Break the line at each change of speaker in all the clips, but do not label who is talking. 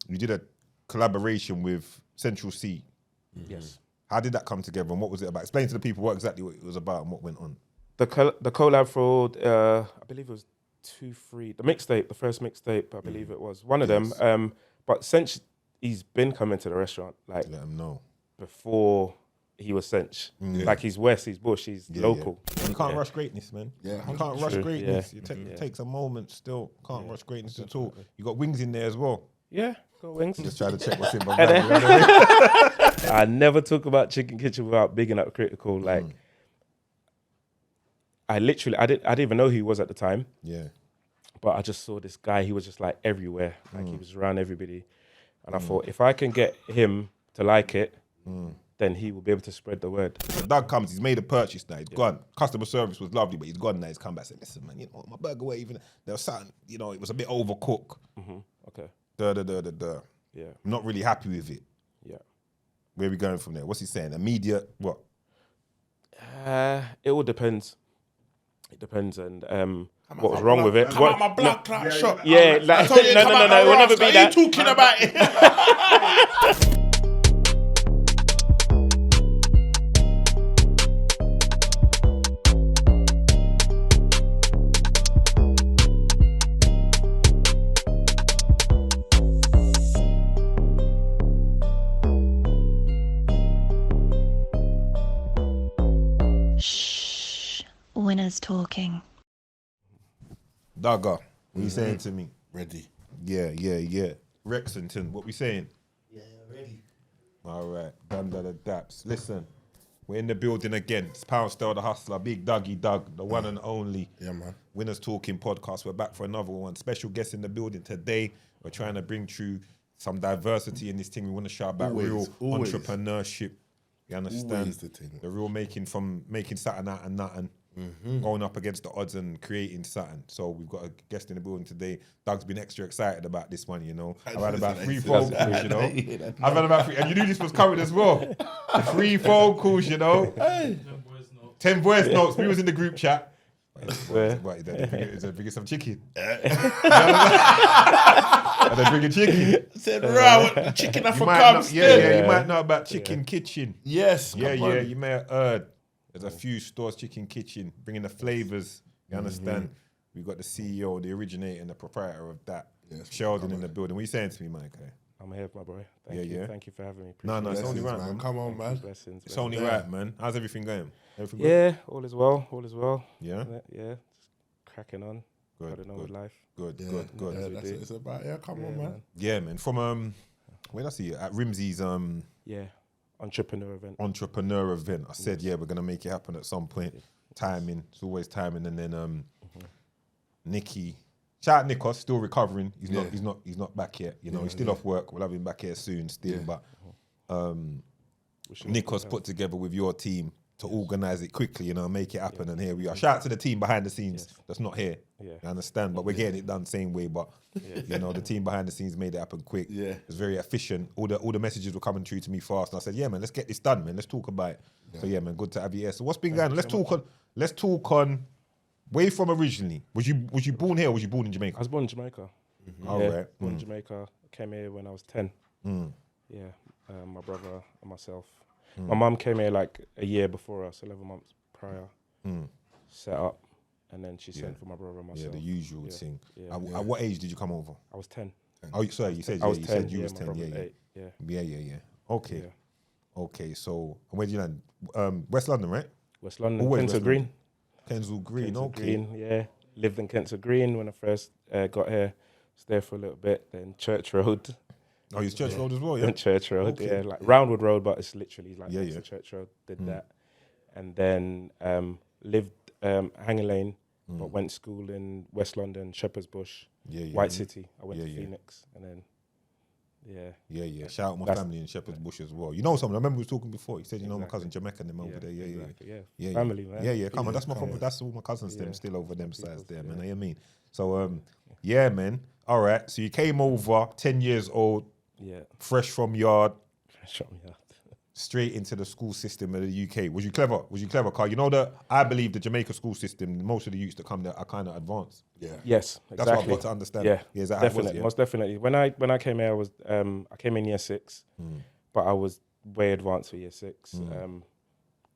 You did a collaboration with Central C.
Yes.
How did that come together and what was it about? Explain to the people what exactly it was about and what went on.
The collab for I believe it was 2-3. The first mixtape, I believe it was one of them. But since he's been coming to the restaurant, like
Let him know.
before he was Cinch. Like he's West, he's Bush, he's local.
You can't rush greatness, man.
Yeah,
you can't rush greatness.
Yeah.
It takes a moment still. Can't rush greatness at all. You got wings in there as well.
Yeah, got wings.
Just trying to check what's in my bag. You know what I mean?
I never talk about Chicken Kitchen without bigging up Critical. Like, I didn't even know who he was at the time.
Yeah.
But I just saw this guy. He was just like everywhere. Like he was around everybody. And I thought, if I can get him to like it, then he will be able to spread the word.
So Doug comes, he's made a purchase now, he's gone. Customer service was lovely, but he's gone now, he's come back and said, listen, man, you know, my burger were even, there was something, you know, it was a bit overcooked.
Okay.
Yeah. I'm not really happy with it.
Yeah.
Where are we going from there? What's he saying? Immediate, what?
It all depends. It depends, and what was wrong with it?
Come out my blood clot shot.
Yeah, like, no, it will never be that.
What are you talking about it?
Shh. Winners talking.
Dagger, what you saying to me?
Ready.
Yeah. Rexington, what we saying?
Yeah, ready.
All right, done the daps. Listen, we're in the building again. It's Poundstyle the Hustler, Big Dougie Doug, the one and only.
Yeah, man.
Winners Talking podcast. We're back for another one. Special guest in the building today. We're trying to bring through some diversity in this thing. We want to shout about real entrepreneurship. You understand?
Always the thing.
The real making something out of nothing. Going up against the odds and creating something. So we've got a guest in the building today. Doug's been extra excited about this one, you know. I've had about 3 phone calls, you know. I've had about 3, and you knew this was coming as well. 3 phone calls, you know. 10 voice notes. We was in the group chat. What, is that bringing some chicken? Are they bringing chicken?
Said, right, chicken off a cubs.
You might know about Chicken Kitchen.
Yes.
Yeah, you may have heard. There's a few stores, Chicken Kitchen, bringing the flavors. You understand? We've got the CEO, the originator, and the proprietor of that. Yes, Sheldon in the building. What are you saying to me, Mike?
I'm here, my boy. Thank you. Thank you for having me.
No, it's only right, man.
Come on, man.
Blessings.
It's only right, man. How's everything going?
All is well.
Yeah?
Yeah. Just cracking on.
Good.
With life.
Good.
Yeah, that's what it's about. Yeah, come on, man.
Yeah, man. From where did I see you? At Rimsey's
entrepreneur event. I said, we're gonna make it happen at some point. Timing. It's always timing. And then Nicky. Shout out Nikos, still recovering. He's not back yet. You know, he's still off work. We'll have him back here soon still. But Nikos put together with your team to organise it quickly, you know, make it happen, and here we are. Shout out to the team behind the scenes that's not here. You understand? But we're getting it done same way, but you know, the team behind the scenes made it happen quick. It was very efficient. All the messages were coming through to me fast, and I said, yeah, man, let's get this done, man. Let's talk about it. So yeah, man, good to have you here. So what's been going on? Let's talk on where you from originally. Was you born here or was you born in Jamaica? I was born in Jamaica.
All right.
Born in Jamaica. Came here when I was 10. Yeah. My brother and myself. My mum came here like a year before us, 11 months prior. Set up, and then she sent for my brother and myself.
Yeah, the usual thing. At what age did you come over?
I was 10.
Oh, sorry, you said
I was 10.
Said you was
my
10.
brother
Yeah.
was 8. Yeah.
Okay. Okay. So where did you land? West London, right?
West London.
Always
Kensal Green.
Kensal Green.
Kensal
Okay.
Green, yeah. Lived in Kensal Green when I first got here. Was there for a little bit. Then Church Road.
Oh, it's Church Road as well, yeah?
Church Road, like Roundwood Road, but it's literally like
next
to Church Road. Did that. And then lived Hanger Lane, but went to school in West London, Shepherd's Bush, White City. I went to Phoenix, and then,
Shout out my family in Shepherd's Bush as well. You know something? I remember we were talking before. You said, you know, my cousin Jamaica and them over there. Yeah.
Family, man.
Yeah. Come on, that's my that's all my cousins them still over them sides there, man. You know what I mean? So, man. All right. So you came over, 10 years old.
Yeah.
Fresh from yard.
straight into the school system of the UK? Was you clever? Carl? You know that I believe the Jamaica school system, most of the youths that come there are kind of advanced.
Yeah.
Yes, exactly.
That's what I've got to understand.
Yeah,
is that
definitely,
how it was, yeah?
most definitely. When I came here, I came in year 6, but I was way advanced for year 6.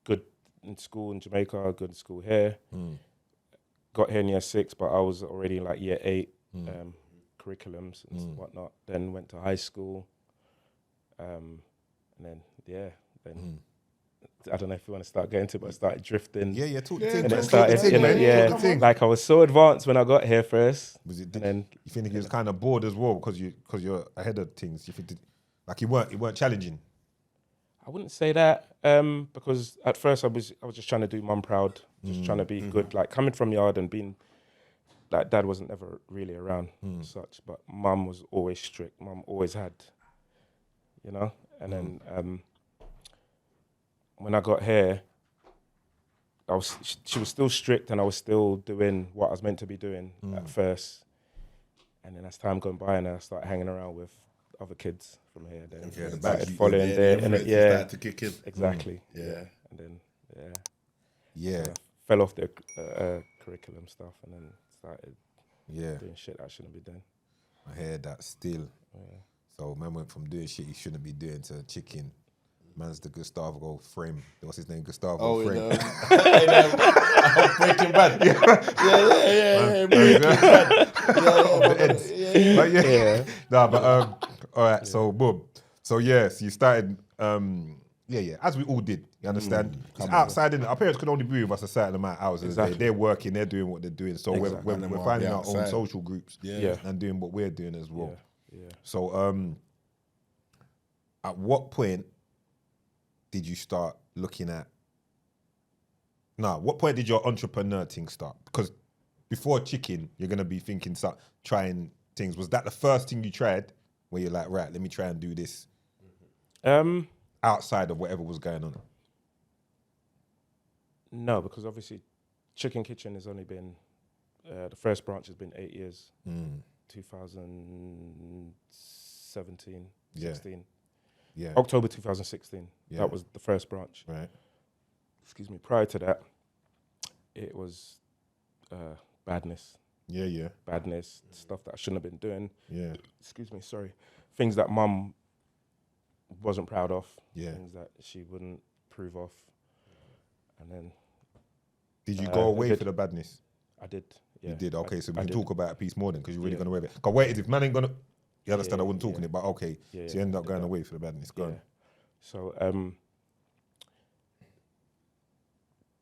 Good in school in Jamaica, good in school here. Got here in year 6, but I was already in like year 8 curriculums and whatnot. Then went to high school, and then I don't know if you want to start getting into it, but I started drifting.
Yeah, talk
And it started, like I was so advanced when I got here first.
And then you think you was kind of bored as well because you're ahead of things. You think like you weren't challenging.
I wouldn't say that because at first I was just trying to do mum proud, just trying to be good. Like coming from yard and being like dad wasn't ever really around as such, but mum was always strict. Mum always had, you know. And then when I got here, she was still strict, and I was still doing what I was meant to be doing at first. And then as time gone by, and I started hanging around with other kids from here. Then started following there, and
started to kick in.
Exactly.
Yeah.
And then fell off the curriculum stuff, and then started doing shit I shouldn't be doing.
I heard that still. Yeah. So man went from doing shit he shouldn't be doing to chicken. Man's the Gustavo Frame. What's his name? Gustavo Frame.
Breaking Bad. Yeah. Breaking Bad.
Yeah. Nah, but all right. So boom. So yes, you started. As we all did. You understand? Outside, our parents could only be with us a certain amount of hours a day. They're working. They're doing what they're doing. So we're finding our own social groups. And doing what we're doing as well.
Yeah.
So at what point did you start looking at? What point did your entrepreneur thing start? Because before chicken, you're gonna be thinking, start trying things. Was that the first thing you tried, where you're like, right, let me try and do this, outside of whatever was going on?
No, because obviously, Chicken Kitchen has only been the first branch has been 8 years. 2017, 16.
Yeah.
October 2016. Yeah. That was the first branch.
Right.
Excuse me. Prior to that, it was badness.
Yeah.
Badness, stuff that I shouldn't have been doing.
Yeah.
Excuse me, sorry. Things that mum wasn't proud of.
Yeah.
Things that she wouldn't approve of. And then...
Did you go away for the badness?
I did. Yeah.
You did? Okay, so we can talk about a piece more then, because you're really going to wear it. Because wait, if man ain't going to... You understand I wasn't talking it, but okay. So you end up going away for the badness. Go on.
So,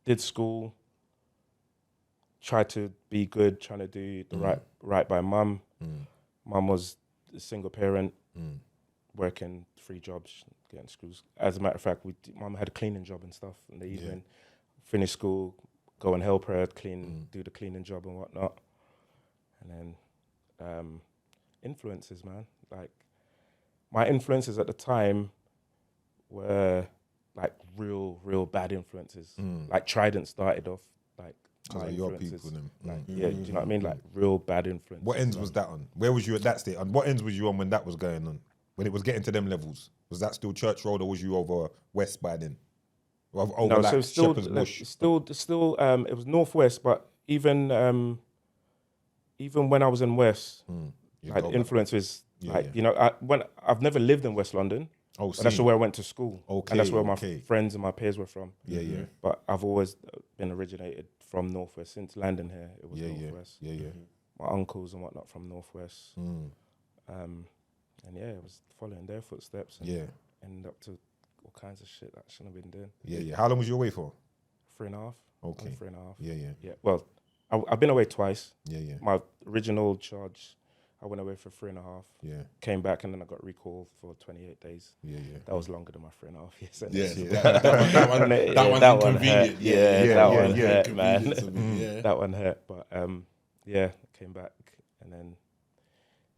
did school, tried to be good, trying to do the right by mum. Mum was a single parent, working 3 jobs, getting schools. As a matter of fact, mum had a cleaning job and stuff in the evening. Finish school, go and help her clean, do the cleaning job and whatnot. And then influences, man. Like, my influences at the time were like real bad influences. Like Trident started off like my influences. Your people, like, do you know what I mean? Like real bad influences.
What ends was that on? Where was you at that state? And what ends was you on when that was going on? When it was getting to them levels? Was that still Church Road, or was you over West by then? Over
no,
like
so still,
Shepherd's Bush?
Still, it was Northwest, but even when I was in West, like the influences, you know, I've never lived in West London.
Oh,
but that's where I went to school.
Okay,
and that's where my friends and my peers were from.
Yeah.
But I've always been originated from Northwest. Since landing here, it was Northwest.
Yeah.
My uncles and whatnot from Northwest. And it was following their footsteps. And ended up to all kinds of shit that I shouldn't have been doing.
Yeah. How long was you away for?
3.5.
Okay.
3.5.
Yeah.
Well, I've been away twice.
Yeah.
My original charge, I went away for 3.5.
Yeah.
Came back and then I got recalled for 28 days.
Yeah.
That was longer than my 3.5 years.
That one's inconvenient.
That one hurt, man. That one hurt. But came back and then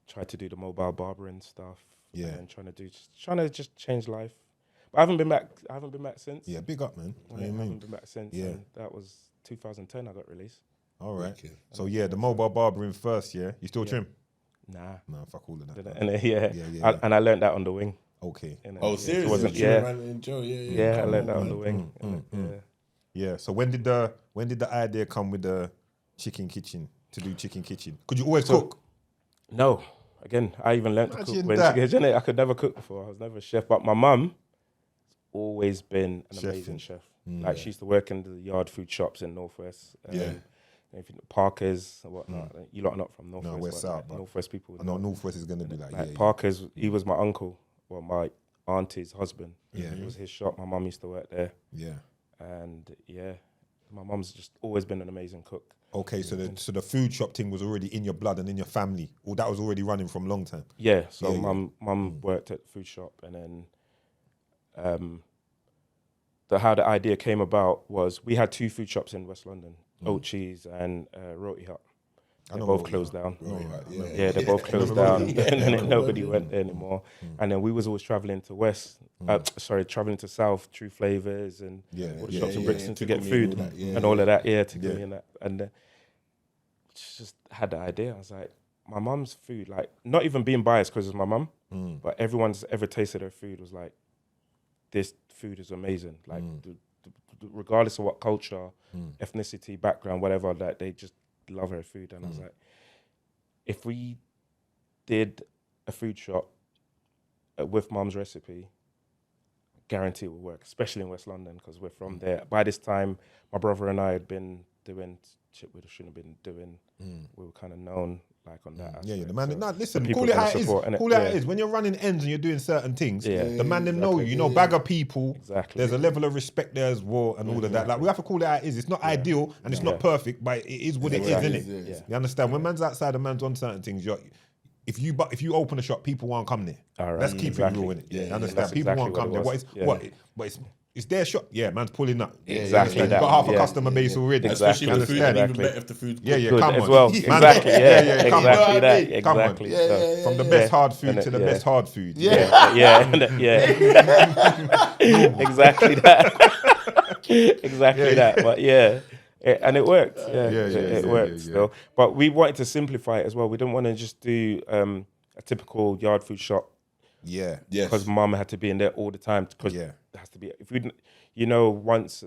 tried to do the mobile barbering stuff.
Yeah.
And trying to just change life. But I haven't been back since.
Yeah, big up, man.
I haven't been back since. Yeah. And that was 2010 I got released.
All right. Okay. So the mobile barbering first, yeah? You still trim?
Nah,
fuck all of that.
And I learned that on the wing.
Okay.
Oh,
It
seriously?
wasn't,
You
yeah.
ran in jail?
Yeah, I
Come
learned that
on,
on the
man.
wing. Yeah.
Yeah. So when did the idea come with the chicken kitchen to do chicken kitchen? Could you always cook?
No, again, I even learned to cook
Imagine
when
that.
I could never cook before. I was never a chef, but my mum always been an amazing chef. Like she used to work in the yard food shops in Northwest. Anything, Parker's and whatnot. You lot are not from Northwest.
No, West South. But
Northwest people.
I know Northwest is gonna be like
Parker's. He was my uncle, well, my auntie's husband.
Yeah.
It was his shop. My mum used to work there,
yeah.
and my mum's just always been an amazing cook.
Okay, so the food shop thing was already in your blood and in your family, or that was already running from long time.
Yeah, so
Yeah,
mum worked at the food shop, and then how the idea came about was we had 2 food shops in West London, Oat Cheese and Roti Hut. They both closed down. Yeah, they both closed down, and then nobody went there anymore. And then we was always traveling to traveling to South, True Flavors and all the shops in Brixton to get food and all of that. Yeah, to give me that. And just had the idea. I was like, my mum's food, like, not even being biased because it's my mum, but everyone's ever tasted her food was like, this food is amazing. Like, regardless of what culture, ethnicity, background, whatever, that they just love her food. And I was like, if we did a food shop with mum's recipe, guarantee it would work, especially in West London because we're from there. By this time, my brother and I had been doing shit we shouldn't have been doing. We were kind of known like on that aspect.
Yeah, the man.
So
No, listen,
people
call it how it
kinda
is.
support, innit?
Call it how it is. When you're running ends and you're doing certain things, the man them know you. You know, bag of people.
Exactly.
There's a level of respect there as well, and all of that. Like we have to call it how it is. It's not ideal and it's not perfect, but it is what it is, innit?
Yeah.
You understand? When man's outside and man's on certain things, if you open a shop, people won't come there.
All right.
Let's keep it real, innit? You understand?
That's
People
exactly
won't come there.
what it was.
It's their shop. Yeah, man's pulling up.
Exactly
You've
that.
got half a customer base already.
Especially if the food,
Understand?
and even better if the food's
Yeah,
Good
come
as
on.
well.
Man,
Exactly. Yeah,
come
exactly
on.
that.
Come on.
Exactly. So,
From the best hard food
And
to the
yeah.
best hard food.
Exactly that. Exactly that. But and it worked. It worked still. But we wanted to simplify it as well. We didn't want to just do a typical yard food shop.
Yeah.
Because mum had to be in there all the time. Because it has to be. If we, once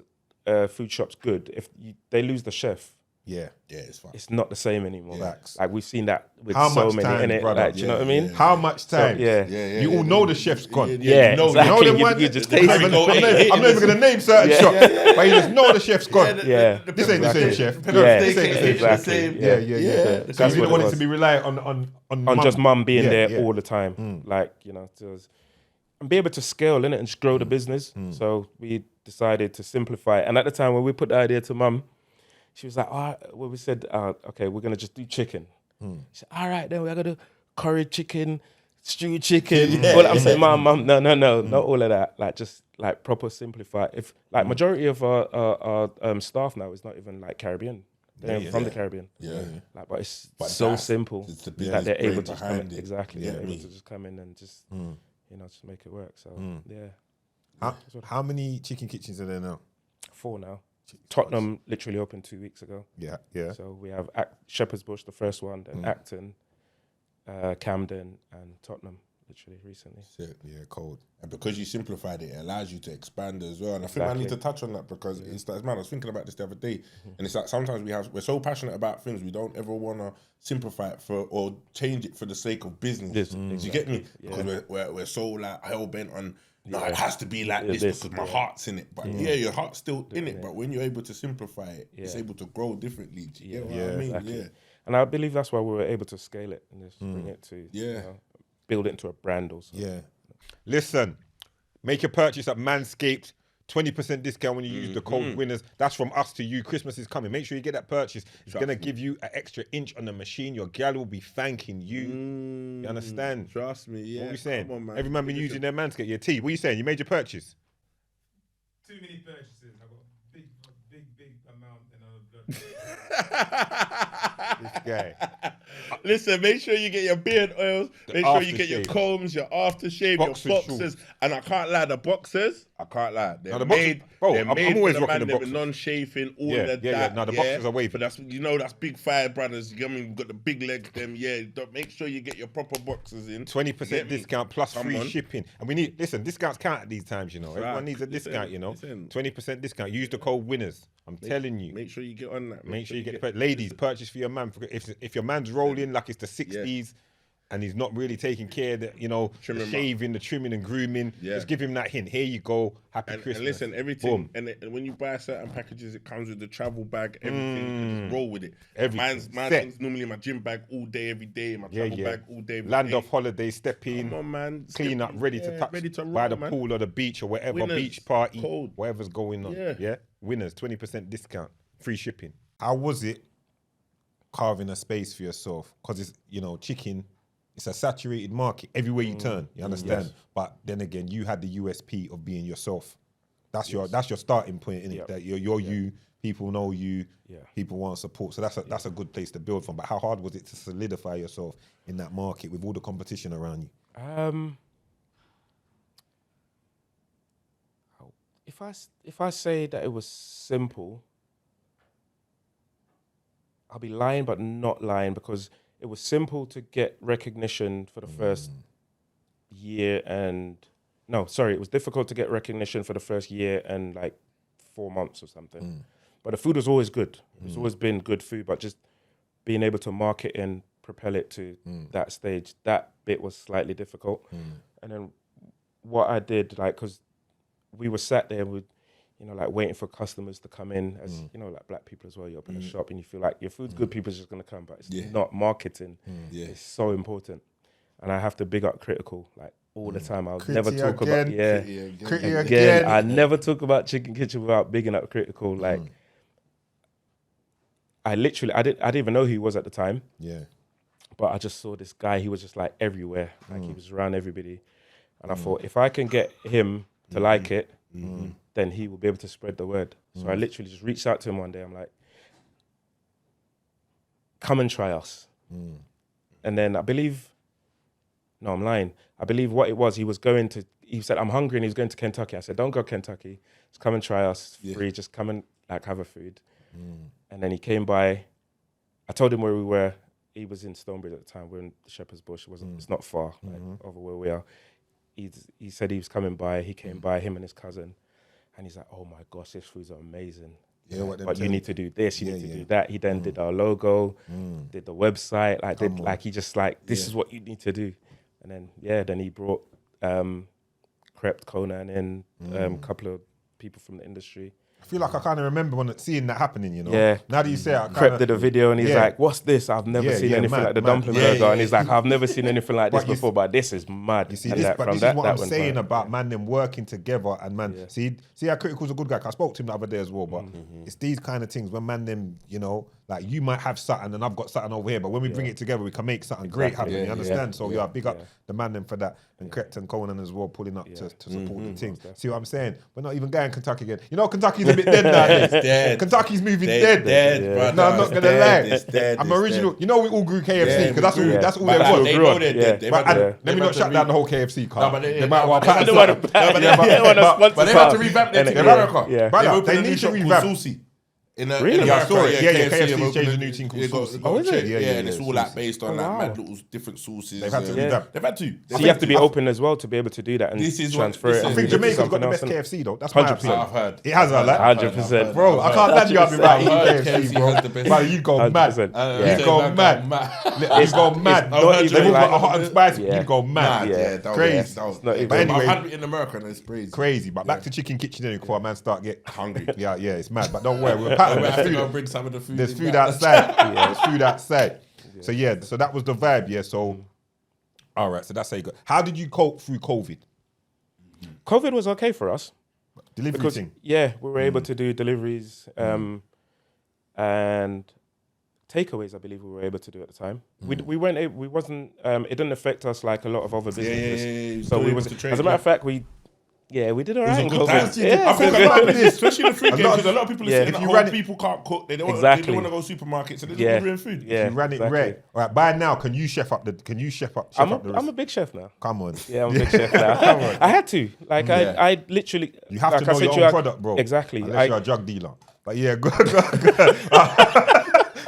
food shop's good, if they lose the chef.
Yeah,
it's fine.
It's not the same anymore.
Facts.
Like we've seen that with
How
so
much
many
time,
in it.
brother?
Like, do you know what I mean?
How much time?
You
all know the chef's gone.
Yeah,
know
exactly.
them ones?
You just
I'm
taste
not
it.
even going to name certain shops, but you just know the chef's gone.
Yeah.
This ain't the same chef.
Yeah,
This ain't the same chef.
exactly.
Yeah.
That's
So you
what
didn't
it
want it
was.
to be reliant on
Just mum being there
Yeah.
all the time. Like, and be able to scale in it and just grow the business. So we decided to simplify it. And at the time when we put the idea to mum, she was like, we said, okay, we're going to just do chicken. She said, all right, then we're going to do curry chicken, stew chicken. I'm saying, mum, no, not all of that. Like, just like proper simplify. If like majority of our staff now is not even like Caribbean. They're from the Caribbean. Like, but it's so simple
it's the
that they're able to just come in.
behind it.
Exactly.
Yeah,
They're able
me.
to just come in and just, just make it work. So,
How many chicken kitchens are there now?
4 now. Tottenham literally opened 2 weeks ago.
Yeah.
So we have Shepherd's Bush, the first one, then Acton, Camden, and Tottenham, literally recently.
Yeah, cold.
And because you simplified it, it allows you to expand as well. And I think I need to touch on that because it's like, man, I was thinking about this the other day, and it's like sometimes we're so passionate about things, we don't ever want to simplify it or change it for the sake of business. Do you get me? Because we're so like hell bent on. No, it has to be like this because my heart's in it. But your heart's still in it. But when you're able to simplify it, it's able to grow differently. Do you get what I mean?
Exactly.
Yeah.
And I believe that's why we were able to scale it and just bring it to, build it into a brand also.
Yeah. Listen, make your purchase at Manscaped. 20% discount when you use the code winners. That's from us to you. Christmas is coming. Make sure you get that purchase. It's going to give you an extra inch on the machine. Your gal will be thanking you. You understand?
Trust me, yeah.
What we saying?
Come on, man.
Every man been using their Manscaped. Yeah, T, what you saying? You made your purchase?
Too many purchases. I got a big amount in our blood.
This guy.
Listen, make sure you get your beard oils. Make sure you get your
aftershave.
combs, your aftershave,
Boxer
your boxers.
shorts.
And I can't lie, the boxers, I can't lie. They're
No, the boxers-
made.
bro,
they're
I'm
made
always
for the
rocking
man
the
them with
boxers.
non-chafing, all
Yeah,
of that.
yeah. No, the boxers are wavy.
But that's big fire brothers. You know what I mean? We've got the big legs. Them, yeah. Make sure you get your proper boxers in.
20%
Get me?
discount plus
Come
free
on.
shipping. And we need, listen, discounts count at these times, you know. Everyone needs a discount, you know.
listen.
20% discount. Use the code winners. I'm telling you.
Make sure you get on that.
Make sure you get ladies, purchase for your man. If your man's rolling like it's the 60s and he's not really taking care of the, you know,
Trim
the
him up.
shaving, the trimming and grooming,
Yeah.
just give him that hint. Here you go. Happy Christmas.
And listen, everything.
Boom.
And when you buy certain packages, it comes with the travel bag, everything. You can just roll with it.
Everything.
Mine's
Set.
normally my gym bag all day, every day. My
Yeah,
travel
yeah.
bag all day, every
Land
day.
off holiday, step in,
Come on, man.
clean up, ready to touch
ready to
by
roll,
the
man.
pool or the beach or whatever,
Winners.
beach party,
Cold.
whatever's going on.
Yeah.
Yeah. Winners, 20% discount, free shipping. How was it carving a space for yourself? Because it's, you know, chicken, it's a saturated market everywhere you turn. You understand? But then again, you had the USP of being yourself. That's your starting point, innit?
Yep.
That you're you. People know you.
Yeah.
People want support. So that's a good place to build from. But how hard was it to solidify yourself in that market with all the competition around you?
If I say that it was simple, I'll be lying, but not lying, because it was simple to get recognition for the first year it was difficult to get recognition for the first year and like 4 months or something. But the food was always good. It's always been good food, but just being able to market and propel it to that stage, that bit was slightly difficult. And then what I did, like, because we were sat there with, you know, like waiting for customers to come in, as you know, like black people as well. You open a shop and you feel like your food's good, people's just gonna come, but it's not marketing. It's so important, and I have to big up Critical like all the time. I'll never talk about again. I never talk about Chicken Kitchen without bigging up Critical. Like, I didn't even know who he was at the time.
Yeah.
But I just saw this guy. He was just like everywhere. Like he was around everybody, and I thought if I can get him to like it. Then he will be able to spread the word. So I literally just reached out to him one day. I'm like, come and try us. And then I'm lying. I believe what it was, he said, I'm hungry, and he was going to Kentucky. I said, don't go Kentucky. Just come and try us free. Just come and like have a food. And then he came by. I told him where we were. He was in Stonebridge at the time. We're in Shepherd's Bush. It's not far over where we are. He said he was coming by. He came by, him and his cousin. And he's like, oh my gosh, this food's amazing.
Yeah,
but you need to do this, you need to do that. He then did our logo, did the website, he just like, this is what you need to do. And then he brought Crept Conan in, a couple of people from the industry.
I feel like I kind of remember seeing that happening, you know.
Yeah.
Now that you say it,
Crep did a video and he's like, what's this? I've never seen anything like the dumpling burger. And he's like, I've never seen anything like this before, but this is mad.
You see, this is what I'm saying about man them working together and man. See how Critical's a good guy. 'Cause I spoke to him the other day as well, but it's these kind of things when man them, you know, like you might have something and I've got something over here, but when we bring it together, we can make something great happen. You understand? So big up the man them for that, and Crept and Conan as well pulling up to support the team. See what I'm saying? We're not even going Kentucky again. You know, Kentucky's a bit dead nowadays.
Dead.
Kentucky's moving dead.
Brother.
No, I'm not gonna lie. I'm original. You know, we all grew KFC because that's all there was.
They know they're dead.
Let me not shut down the whole KFC car.
but
They might want
but they have to revamp their thing in America.
Yeah. They need to revamp.
Really?
Yeah, I saw it. Yeah,
KFC
KFC's changed a new team called Saucy.
Oh, is it?
Yeah, and it's all like based on like
wow.
mad little different sauces.
They've had to revamp.
They've had to.
So you have to be open as well to be able to do that and
This is
transfer
what-
it.
this
I
is-
think Jamaica's got the best
something else.
KFC though. That's my
100%.
opinion.
I've heard.
It has, like
100%.
bro. I can't let you have me right eating
100%.
KFC, bro.
has the best.
But you go mad.
100%.
You go mad. You go mad.
not
They've
even
all got
like-
a hot and spicy.
Yeah.
You go mad. Crazy.
not even-
But anyway,
I've had it in America and it's crazy.
crazy. But back to Chicken Kitchen anyway, before a man start get
Hungry.
Yeah, it's mad. But don't worry, we're pattern.
We have to
There's
go
food.
bring some of the food.
There's
in
food
back.
outside. There's food outside. So so that was the vibe. Yeah. So, all right. So that's how you go. How did you cope through COVID?
COVID was okay for us.
Delivery
Because,
thing.
we were able to do deliveries and takeaways. I believe we were able to do at the time. We weren't able, we wasn't. It didn't affect us like a lot of other businesses.
yeah.
So we was. As a matter of fact, we Yeah, we did all
It was
right
a
in
good
COVID.
time.
Yeah,
I think a lot of this, especially the food game, because a lot of people are
Yeah.
sitting
If
at
you
home,
ran it-
people can't cook, they don't
Exactly.
want to go to supermarkets, so they're just
Yeah.
ordering food.
Yeah,
You ran it
exactly.
right. All right, by now, can you chef up the? Can you chef up?
I'm
the
a big chef now.
Come on.
Yeah, I'm a big chef now. I had to. Like, I literally.
You have
like
to know
I said
your
to
own
you,
product, bro.
Exactly.
Unless you're a drug dealer. But yeah, good.